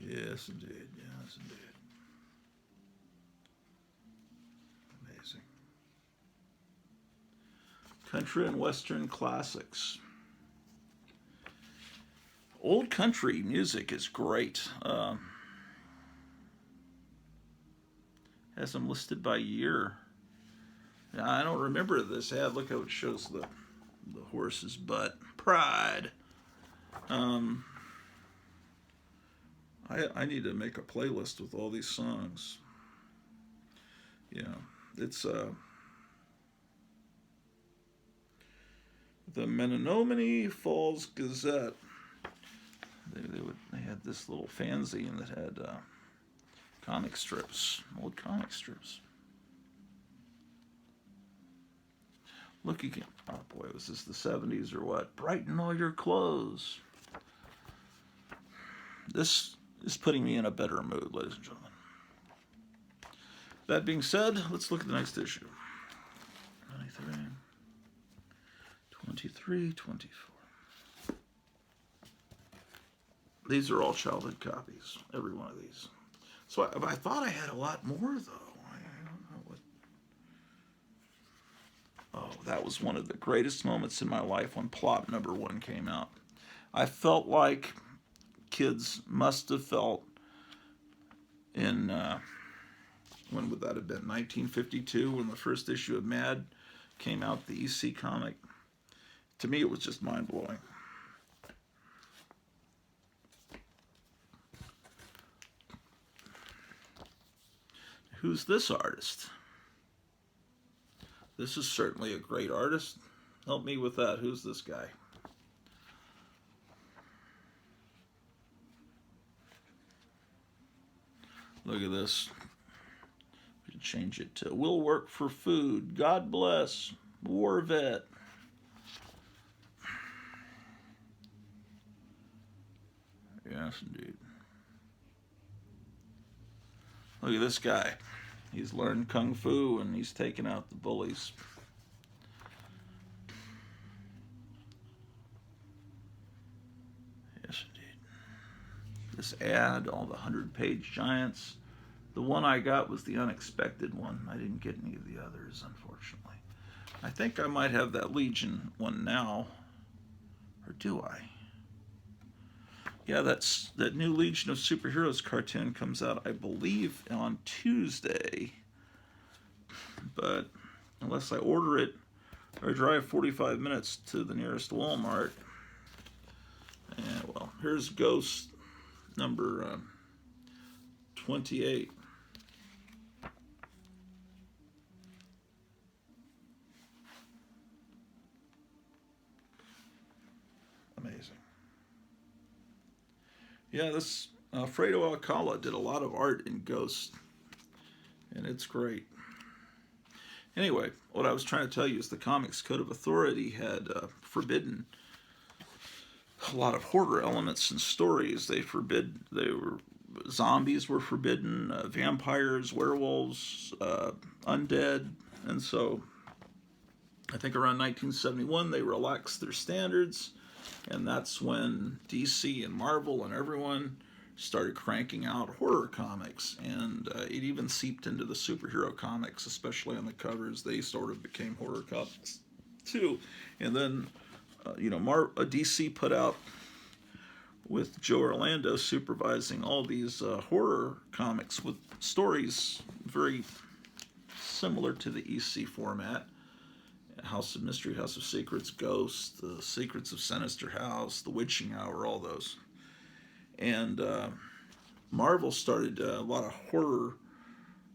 Yes, indeed. Yes, indeed. Amazing. Country and Western classics. Old country music is great. Has them listed by year. Now, I don't remember this ad. Look how it shows the horse's butt. Pride. I need to make a playlist with all these songs. Yeah, it's the Menominee Falls Gazette. They had this little fanzine that had comic strips, old comic strips. Look again. Oh boy, was this the 70s or what? Brighten all your clothes. This is putting me in a better mood, ladies and gentlemen. That being said, let's look at the next issue. 93, 23, 24. These are all childhood copies, every one of these. So I thought I had a lot more, though. I don't know what. Oh, that was one of the greatest moments in my life when Plop #1 came out. I felt like kids must have felt in, when would that have been? 1952, when the first issue of Mad came out, the EC comic. To me, it was just mind-blowing. Who's this artist? This is certainly a great artist. Help me with that. Who's this guy? Look at this. We should change it to "Will work for food. God bless. War vet." Yes, indeed. Look at this guy. He's learned Kung Fu and he's taken out the bullies. Yes, indeed. This ad, all the 100-page giants. The one I got was the unexpected one. I didn't get any of the others, unfortunately. I think I might have that Legion one now. Or do I? Yeah, that new Legion of Superheroes cartoon comes out, I believe, on Tuesday. But unless I order it or drive 45 minutes to the nearest Walmart. And well, here's Ghost number 28. Amazing. Yeah, this Alfredo Alcala did a lot of art in Ghost, and it's great. Anyway, what I was trying to tell you is the Comics Code of Authority had forbidden a lot of horror elements and stories. Zombies were forbidden, vampires, werewolves, undead, and so I think around 1971 they relaxed their standards, and that's when DC and Marvel and everyone started cranking out horror comics, and it even seeped into the superhero comics, especially on the covers. They sort of became horror comics too, and then DC put out, with Joe Orlando supervising, all these horror comics with stories very similar to the EC format. House of Mystery, House of Secrets, Ghost, The Secrets of Sinister House, The Witching Hour, all those. And Marvel started a lot of horror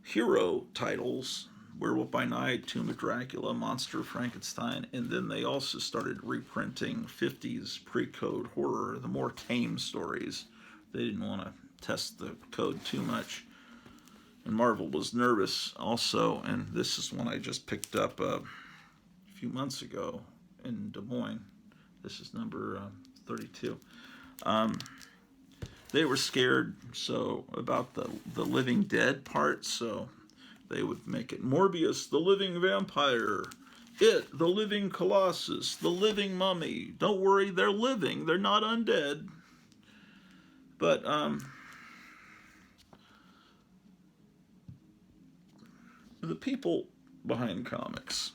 hero titles, Werewolf by Night, Tomb of Dracula, Monster of Frankenstein, and then they also started reprinting 50s pre-code horror, the more tame stories. They didn't want to test the code too much. And Marvel was nervous also, and this is one I just picked up a few months ago in Des Moines. This is number 32. They were scared about the living dead part, so they would make it Morbius, the living vampire, It, the living colossus, the living mummy. Don't worry, they're living, they're not undead. But the people behind comics,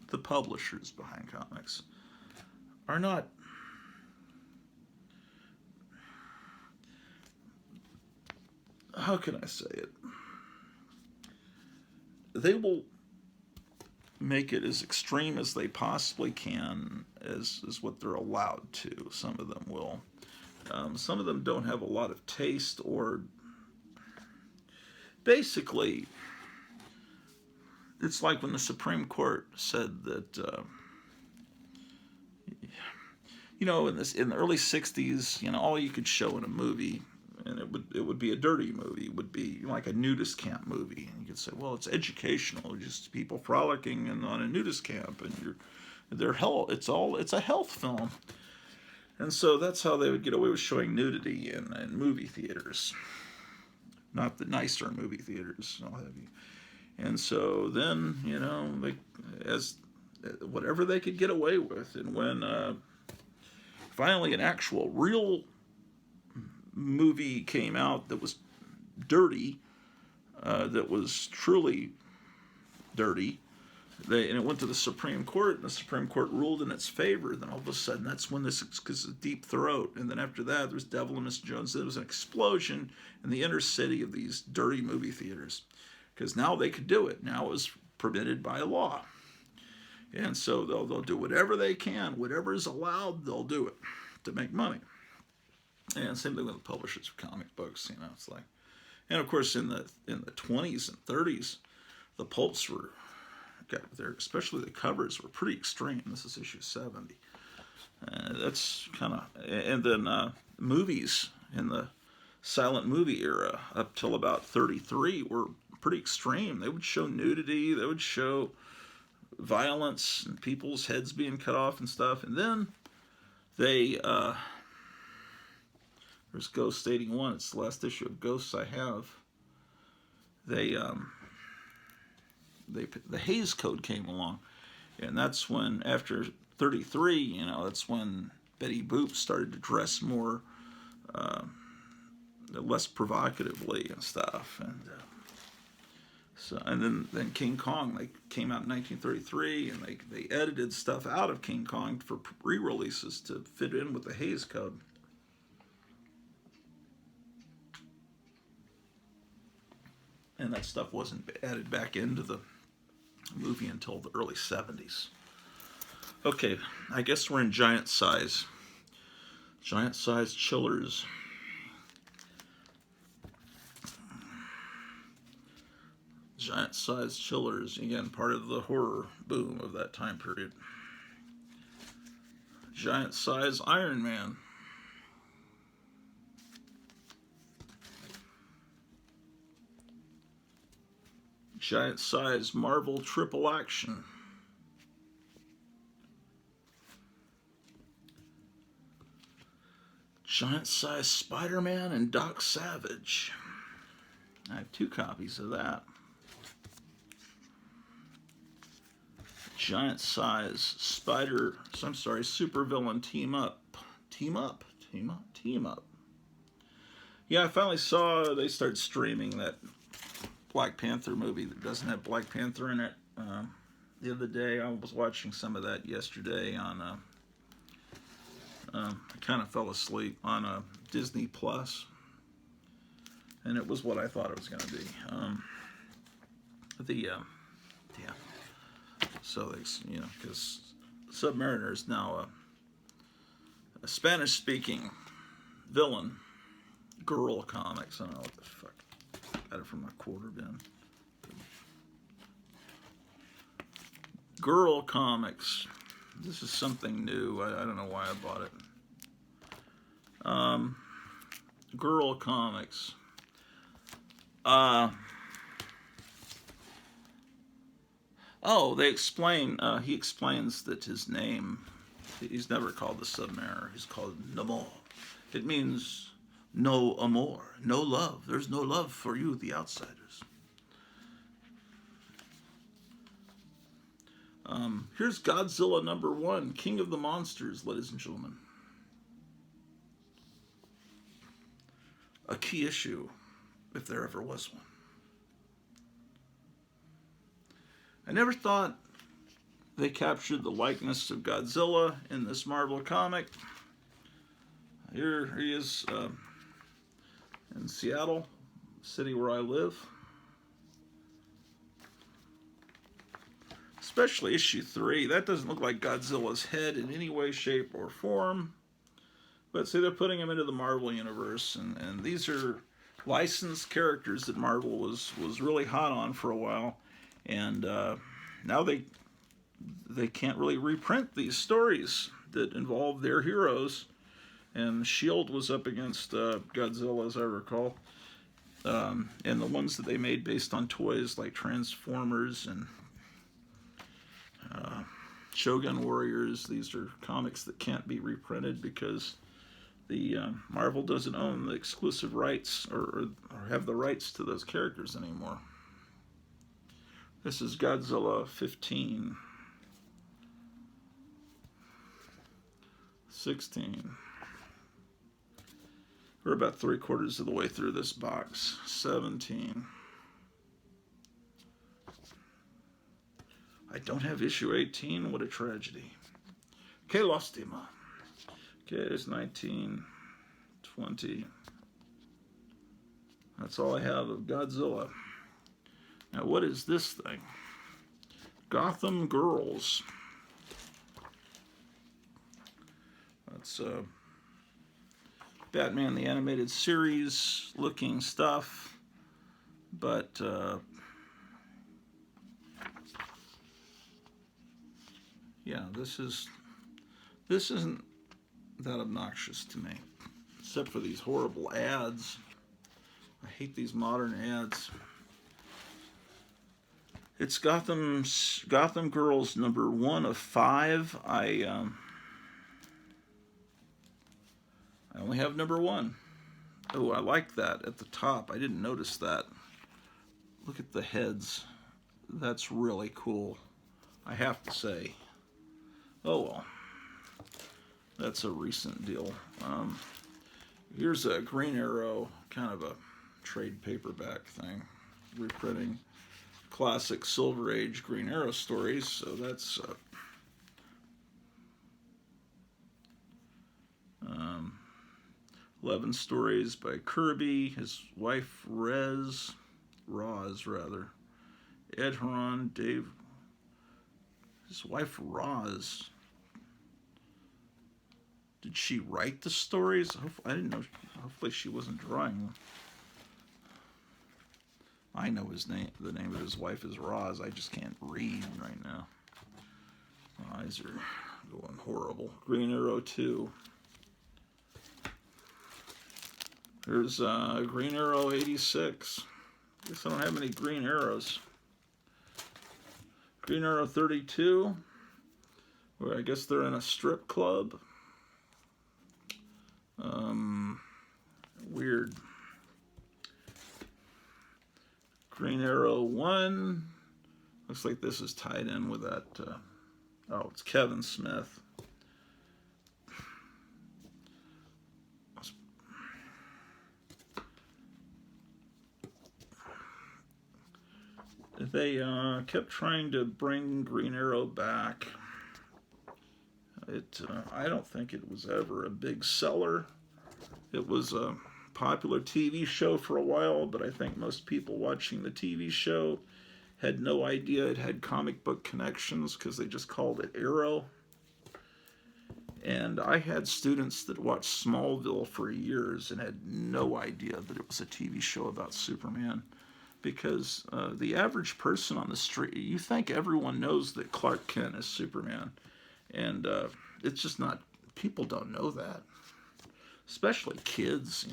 the publishers behind comics, are not how can I say it? They will make it as extreme as they possibly can, as what they're allowed to. Some of them will. Some of them don't have a lot of taste, or basically, it's like when the Supreme Court said that, in the early '60s, all you could show in a movie, and it would be a dirty movie, would be like a nudist camp movie, and you could say, well, it's educational, just people frolicking and on a nudist camp, and it's a health film, and so that's how they would get away with showing nudity in movie theaters, not the nicer movie theaters, and all have you. And so then, as whatever they could get away with, and when finally an actual real movie came out that was dirty, that was truly dirty, and it went to the Supreme Court, and the Supreme Court ruled in its favor. Then all of a sudden, that's when because of Deep Throat, and then after that, there was Devil and Miss Jones. There was an explosion in the inner city of these dirty movie theaters, because now they could do it. Now it was permitted by law, and so they'll do whatever they can, whatever is allowed, they'll do it to make money. And same thing with the publishers of comic books. It's like, and of course in the 20s and 30s, the pulps got there, especially the covers were pretty extreme. This is issue 70. That's kind of, and then movies in the silent movie era up till about 33 were pretty extreme. They would show nudity, they would show violence, and people's heads being cut off and stuff. And then there's Ghost 81. It's the last issue of Ghosts I have. The Hays Code came along, and that's when, after 33, that's when Betty Boop started to dress more, less provocatively and stuff, and then King Kong, came out in 1933, and they edited stuff out of King Kong for re-releases to fit in with the Hays Code. And that stuff wasn't added back into the movie until the early 70s. Okay, I guess we're in giant size. Giant size chillers. Giant size chillers, again, part of the horror boom of that time period. Giant size Iron Man. Giant size Marvel triple action. Giant size Spider-Man and Doc Savage. I have 2 copies of that. Giant size supervillain team up. Yeah, I finally saw they started streaming that Black Panther movie that doesn't have Black Panther in it. The other day, I was watching some of that yesterday on. I kind of fell asleep on Disney Plus, and it was what I thought it was going to be. Yeah. So they, because Submariner is now a Spanish-speaking villain. Girl Comics. I don't know what the fuck. Got it from my quarter bin. Girl Comics. This is something new. I don't know why I bought it. Girl Comics. They explain. He explains that his name. He's never called the Submariner. He's called Namor. It means no amour, no love. There's no love for you, the outsiders. Here's Godzilla #1, King of the Monsters, ladies and gentlemen. A key issue, if there ever was one. I never thought they captured the likeness of Godzilla in this Marvel comic. Here he is in Seattle, city where I live. Especially issue 3. That doesn't look like Godzilla's head in any way, shape, or form. But see, they're putting him into the Marvel universe, and these are licensed characters that Marvel was really hot on for a while, and now they can't really reprint these stories that involve their heroes. And S.H.I.E.L.D. was up against Godzilla, as I recall, and the ones that they made based on toys like Transformers and Shogun Warriors. These are comics that can't be reprinted because the Marvel doesn't own the exclusive rights or have the rights to those characters anymore. This is Godzilla 15. 16. We're about 3/4 of the way through this box. 17. I don't have issue 18. What a tragedy. Que lástima. Okay, there's 19, 20. That's all I have of Godzilla. Now, what is this thing? Gotham Girls. That's Batman the Animated Series looking stuff, but yeah, this isn't that obnoxious to me, except for these horrible ads. I hate these modern ads. It's Gotham Girls #1 of 5. I only have #1. Oh, I like that at the top. I didn't notice that. Look at the heads. That's really cool, I have to say. Oh well. That's a recent deal. Here's a Green Arrow, kind of a trade paperback thing, reprinting classic Silver Age Green Arrow stories. So that's 11 stories by Kirby, his wife Roz, Ed Huron, Dave, his wife Roz. Did she write the stories? I didn't know. Hopefully she wasn't drawing them. I know his name. The name of his wife is Roz. I just can't read right now. My eyes are going horrible. Green Arrow 2. There's Green Arrow 86. Guess I don't have any Green Arrows. Green Arrow 32, where I guess they're in a strip club. Weird. Green Arrow 1. Looks like this is tied in with that. Oh, it's Kevin Smith. They kept trying to bring Green Arrow back. I don't think it was ever a big seller. It was a popular TV show for a while, but I think most people watching the TV show had no idea it had comic book connections because they just called it Arrow. And I had students that watched Smallville for years and had no idea that it was a TV show about Superman. Because the average person on the street, you think everyone knows that Clark Kent is Superman. And it's just not, people don't know that. Especially kids,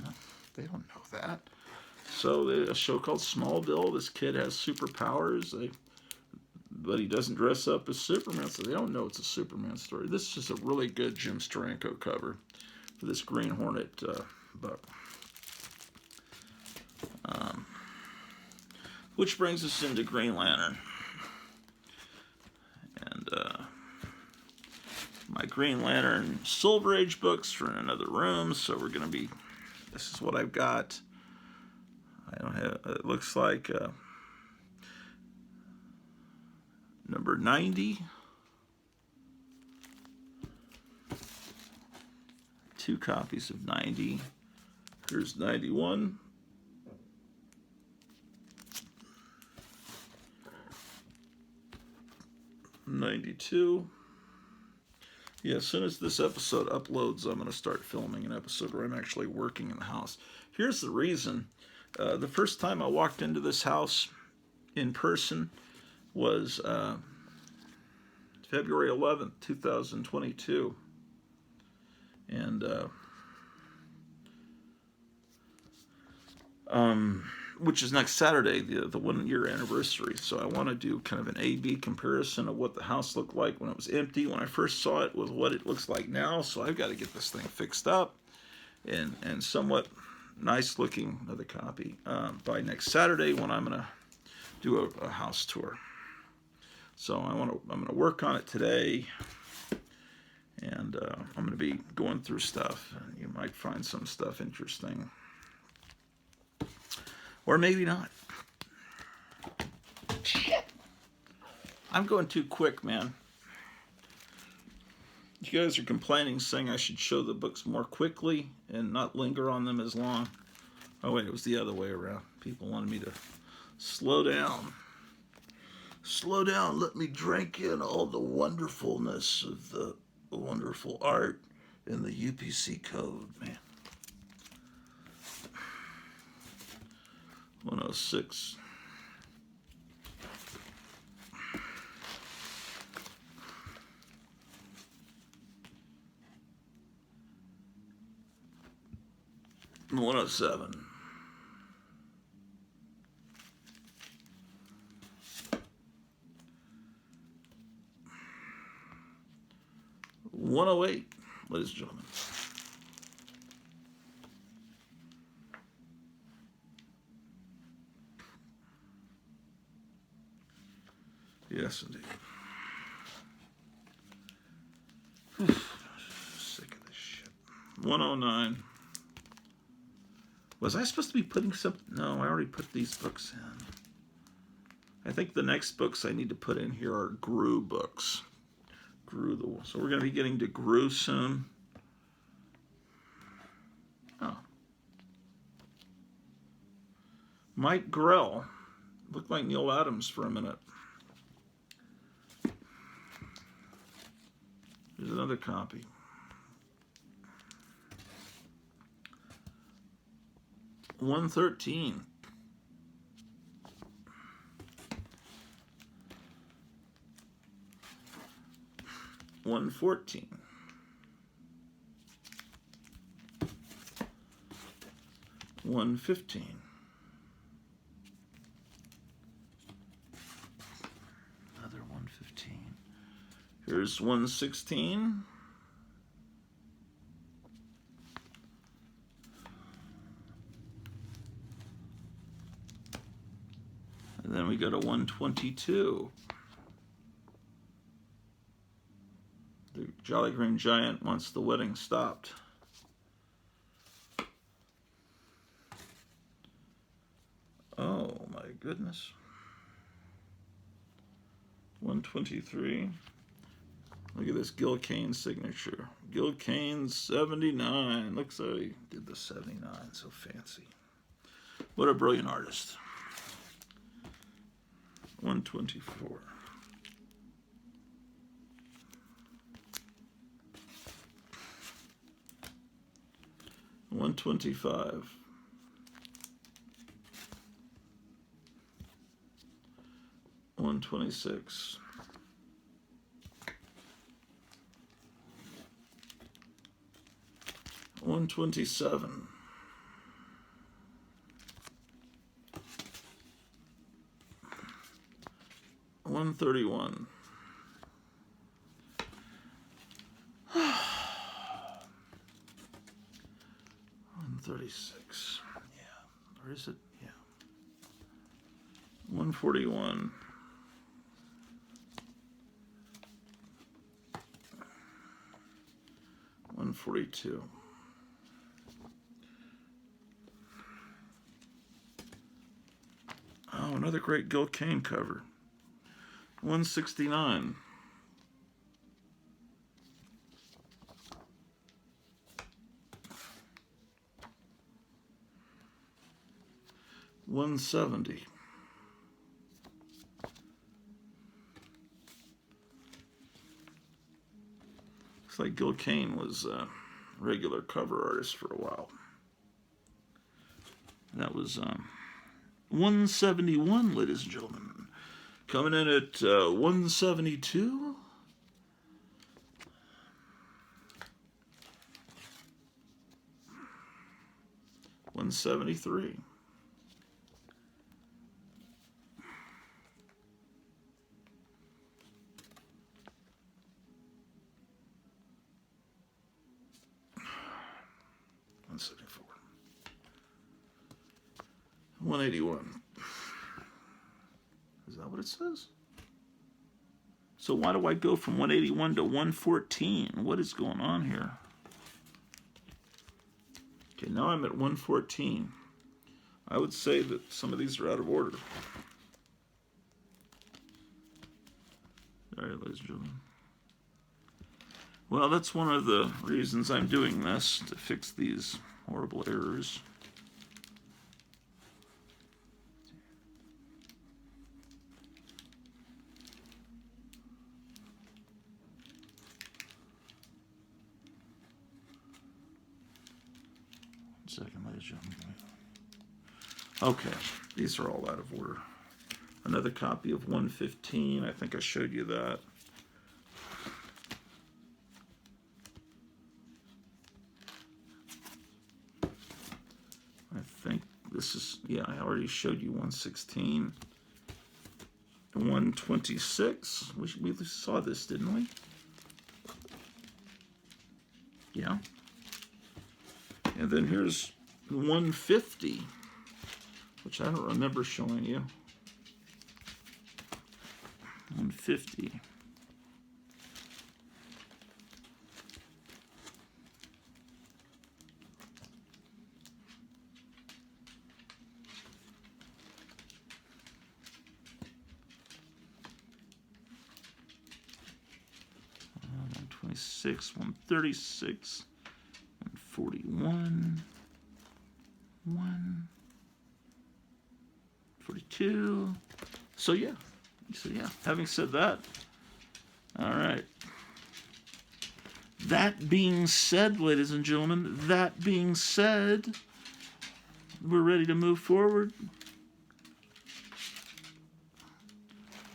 they don't know that. So a show called Smallville, this kid has superpowers, but he doesn't dress up as Superman, so they don't know it's a Superman story. This is a really good Jim Steranko cover for this Green Hornet book. Which brings us into Green Lantern. And my Green Lantern Silver Age books are in another room, so we're going to be, this is what I've got. I don't have, it looks like number 90. 2 copies of 90. Here's 91. '92. Yeah, as soon as this episode uploads, I'm going to start filming an episode where I'm actually working in the house. Here's the reason. The first time I walked into this house in person was February 11th, 2022. And which is next Saturday, the 1-year anniversary. So I want to do kind of an A-B comparison of what the house looked like when it was empty, when I first saw it, with what it looks like now. So I've got to get this thing fixed up and somewhat nice looking, another copy, by next Saturday when I'm going to do a house tour. So I'm going to work on it today, and I'm going to be going through stuff, and you might find some stuff interesting. Or maybe not. Shit. I'm going too quick, man. You guys are complaining, saying I should show the books more quickly and not linger on them as long. Oh, wait, it was the other way around. People wanted me to slow down. Slow down, let me drink in all the wonderfulness of the wonderful art in the UPC code, man. 106. And 107. $108, ladies and gentlemen. Yes, indeed. Sick of this shit. 109. Was I supposed to be putting something? No, I already put these books in. I think the next books I need to put in here are Gru books. So we're going to be getting to Gru soon. Oh. Mike Grell. Looked like Neil Adams for a minute. Here's another copy. $113. $114. $115. Another $115. There's 116. And then we go to 122. The Jolly Green Giant wants the wedding stopped. Oh my goodness. 123. Look at this Gil Kane signature. Gil Kane 79. Looks like he did the 79. So fancy. What a brilliant artist. 124. 125. 126. 127. 131. 136. Yeah. Or is it? Yeah. 141. 142. Oh, another great Gil Kane cover. 169. 170. 'Looks like Gil Kane was a regular cover artist for a while. That was 171, ladies and gentlemen. Coming in at 172. 173. 174. 181. Is that what it says? So why do I go from 181 to 114? What is going on here? Okay, now I'm at 114. I would say that some of these are out of order. All right, ladies and gentlemen. Well, that's one of the reasons I'm doing this, to fix these horrible errors. One second, ladies and gentlemen. Okay, these are all out of order. Another copy of 115. I think I showed you that. I think this is, yeah, I already showed you 116. 126. We saw this, didn't we? Yeah. And then here's 150, which I don't remember showing you. 150. .126, 136, 141, 142. So yeah. Having said that, all right. That being said, ladies and gentlemen, that being said, we're ready to move forward.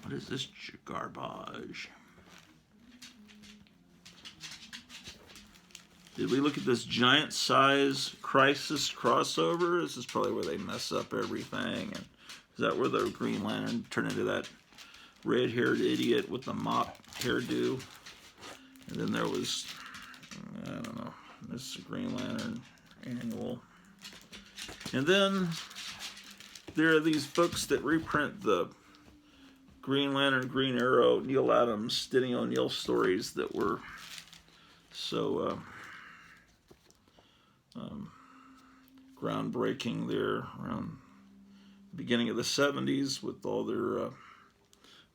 What is this garbage? Did we look at this giant size Crisis crossover? This is probably where they mess up everything. And is that where the Green Lantern turned into that red-haired idiot with the mop hairdo? And then there was, I don't know, this Green Lantern annual. And then there are these books that reprint the Green Lantern, Green Arrow, Neil Adams, Denny O'Neil stories that were so groundbreaking there around the beginning of the 70s with all their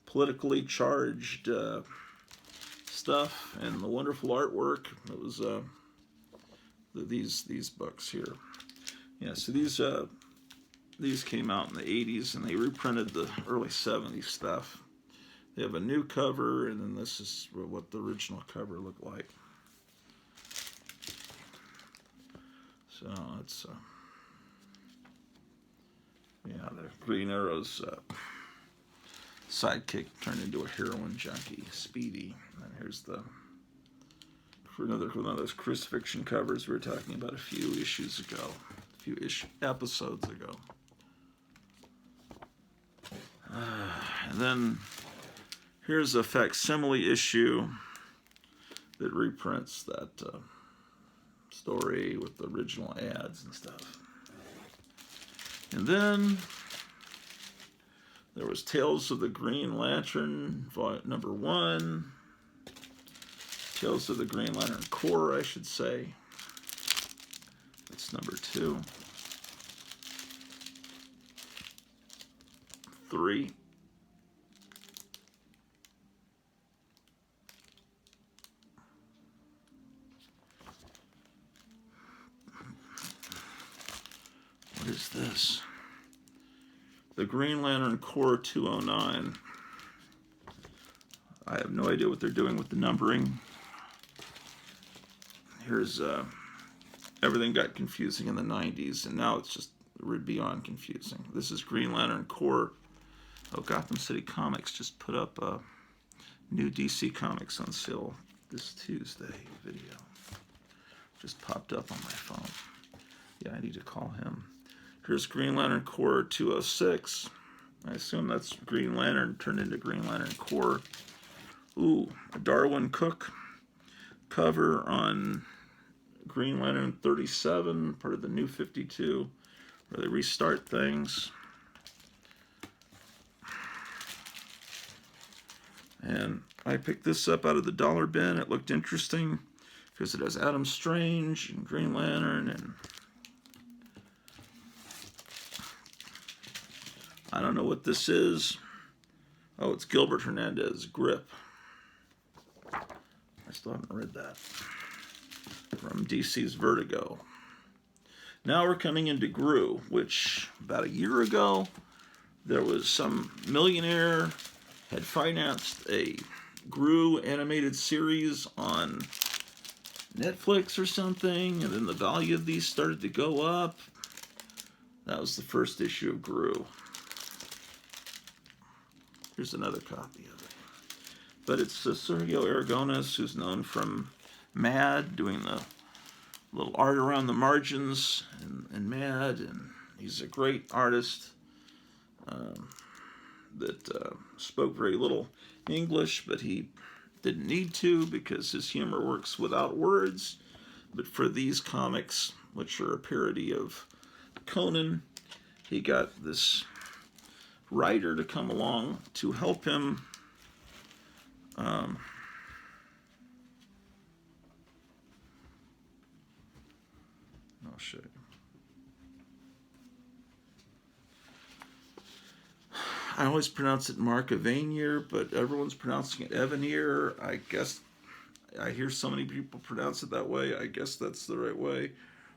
politically charged stuff and the wonderful artwork. It was these books here. Yeah, so these came out in the 80s, and they reprinted the early 70s stuff. They have a new cover, and then this is what the original cover looked like. So it's yeah, the Green Arrow's sidekick turned into a heroin junkie, Speedy. And here's another one of those crucifixion covers we were talking about a few issues ago, a few episodes ago. And then here's a facsimile issue that reprints that story with the original ads and stuff. And then there was Tales of the Green Lantern, number 1. Tales of the Green Lantern Corps, I should say. That's number 2. 3. What is this? The Green Lantern Corps 209. I have no idea what they're doing with the numbering. Here's everything got confusing in the 90s, and now it's just beyond confusing. This is Green Lantern Corps. Oh, Gotham City Comics just put up a new DC Comics on sale this Tuesday video. Just popped up on my phone. Yeah, I need to call him. Here's Green Lantern Corps 206. I assume that's Green Lantern turned into Green Lantern Corps. Ooh, a Darwin Cook cover on Green Lantern 37, part of the New 52, where they restart things. And I picked this up out of the dollar bin. It looked interesting because it has Adam Strange and Green Lantern, and I don't know what this is. Oh, it's Gilbert Hernandez, Grip. I still haven't read that. From DC's Vertigo. Now we're coming into Gru, which about a year ago, there was some millionaire had financed a Gru animated series on Netflix or something, and then the value of these started to go up. That was the first issue of Gru. Here's another copy of it. But it's Sergio Aragones, who's known from Mad, doing the little art around the margins in Mad, and he's a great artist that spoke very little English, but he didn't need to because his humor works without words. But for these comics, which are a parody of Conan, he got this writer to come along to help him I'll show you. I always pronounce it Mark Evanier, but everyone's pronouncing it Evanier. I guess I hear so many people pronounce it that way. I guess that's the right way.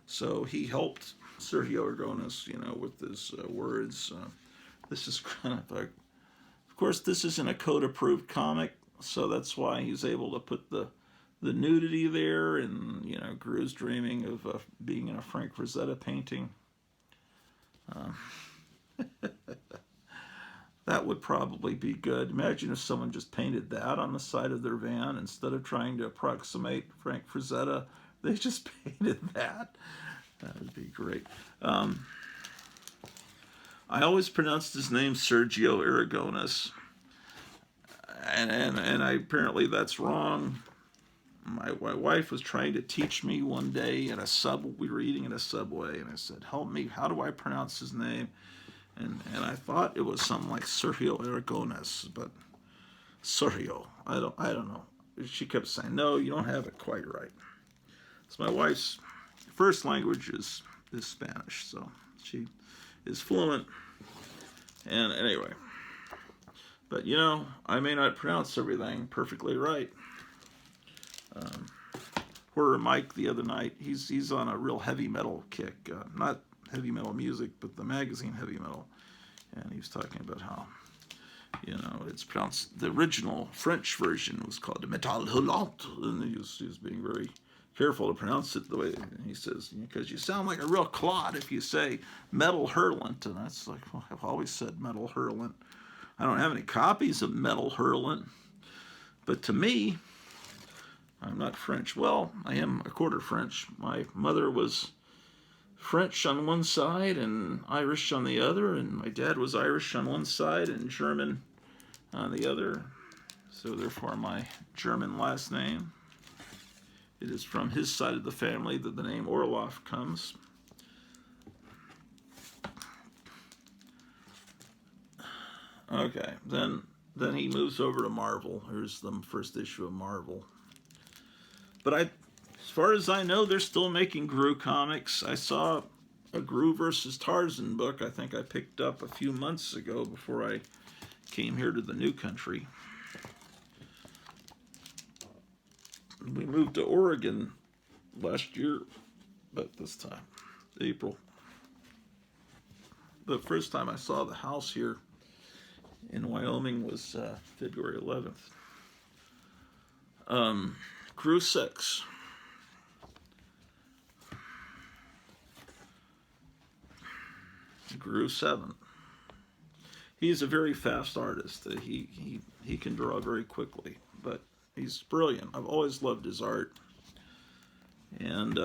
So he helped Sergio Aragones, with his words. This is kind of like, of course, this isn't a code-approved comic, so that's why he's able to put the nudity there, and Gru's dreaming of being in a Frank Frazetta painting. That would probably be good. Imagine if someone just painted that on the side of their van instead of trying to approximate Frank Frazetta. They just painted that. That would be great. I always pronounced his name Sergio Aragones, and apparently that's wrong. my wife was trying to teach me one day at a we were eating at a Subway, and I said, help me, how do I pronounce his name? And I thought it was something like Sergio Aragones, but Sergio, I don't know. She kept saying, no, you don't have it quite right. So my wife's first language is Spanish, so she is fluent. And anyway, but you know, I may not pronounce everything perfectly right. Horror Mike the other night, he's on a real heavy metal kick, not heavy metal music, but the magazine heavy metal, and he was talking about how, you know, it's pronounced, the original French version was called Metal Hurlant, and he was being very careful to pronounce it the way he says, because you sound like a real clod if you say Metal Hurlant, and that's like, well, I've always said Metal Hurlant. I don't have any copies of Metal Hurlant, but to me, I'm not French. Well, I am a quarter French. My mother was French on one side and Irish on the other, and my dad was Irish on one side and German on the other. So therefore my German last name, it is from his side of the family that the name Orloff comes. Okay, then he moves over to Marvel. Here's the first issue of Marvel. But as far as I know, they're still making Gru comics. I saw a Gru versus Tarzan book I think I picked up a few months ago before I came here to the new country. We moved to Oregon last year, but this time, April. The first time I saw the house here in Wyoming was February 11th. Gru 6. Gru 7. He's a very fast artist. He can draw very quickly, but he's brilliant. I've always loved his art. And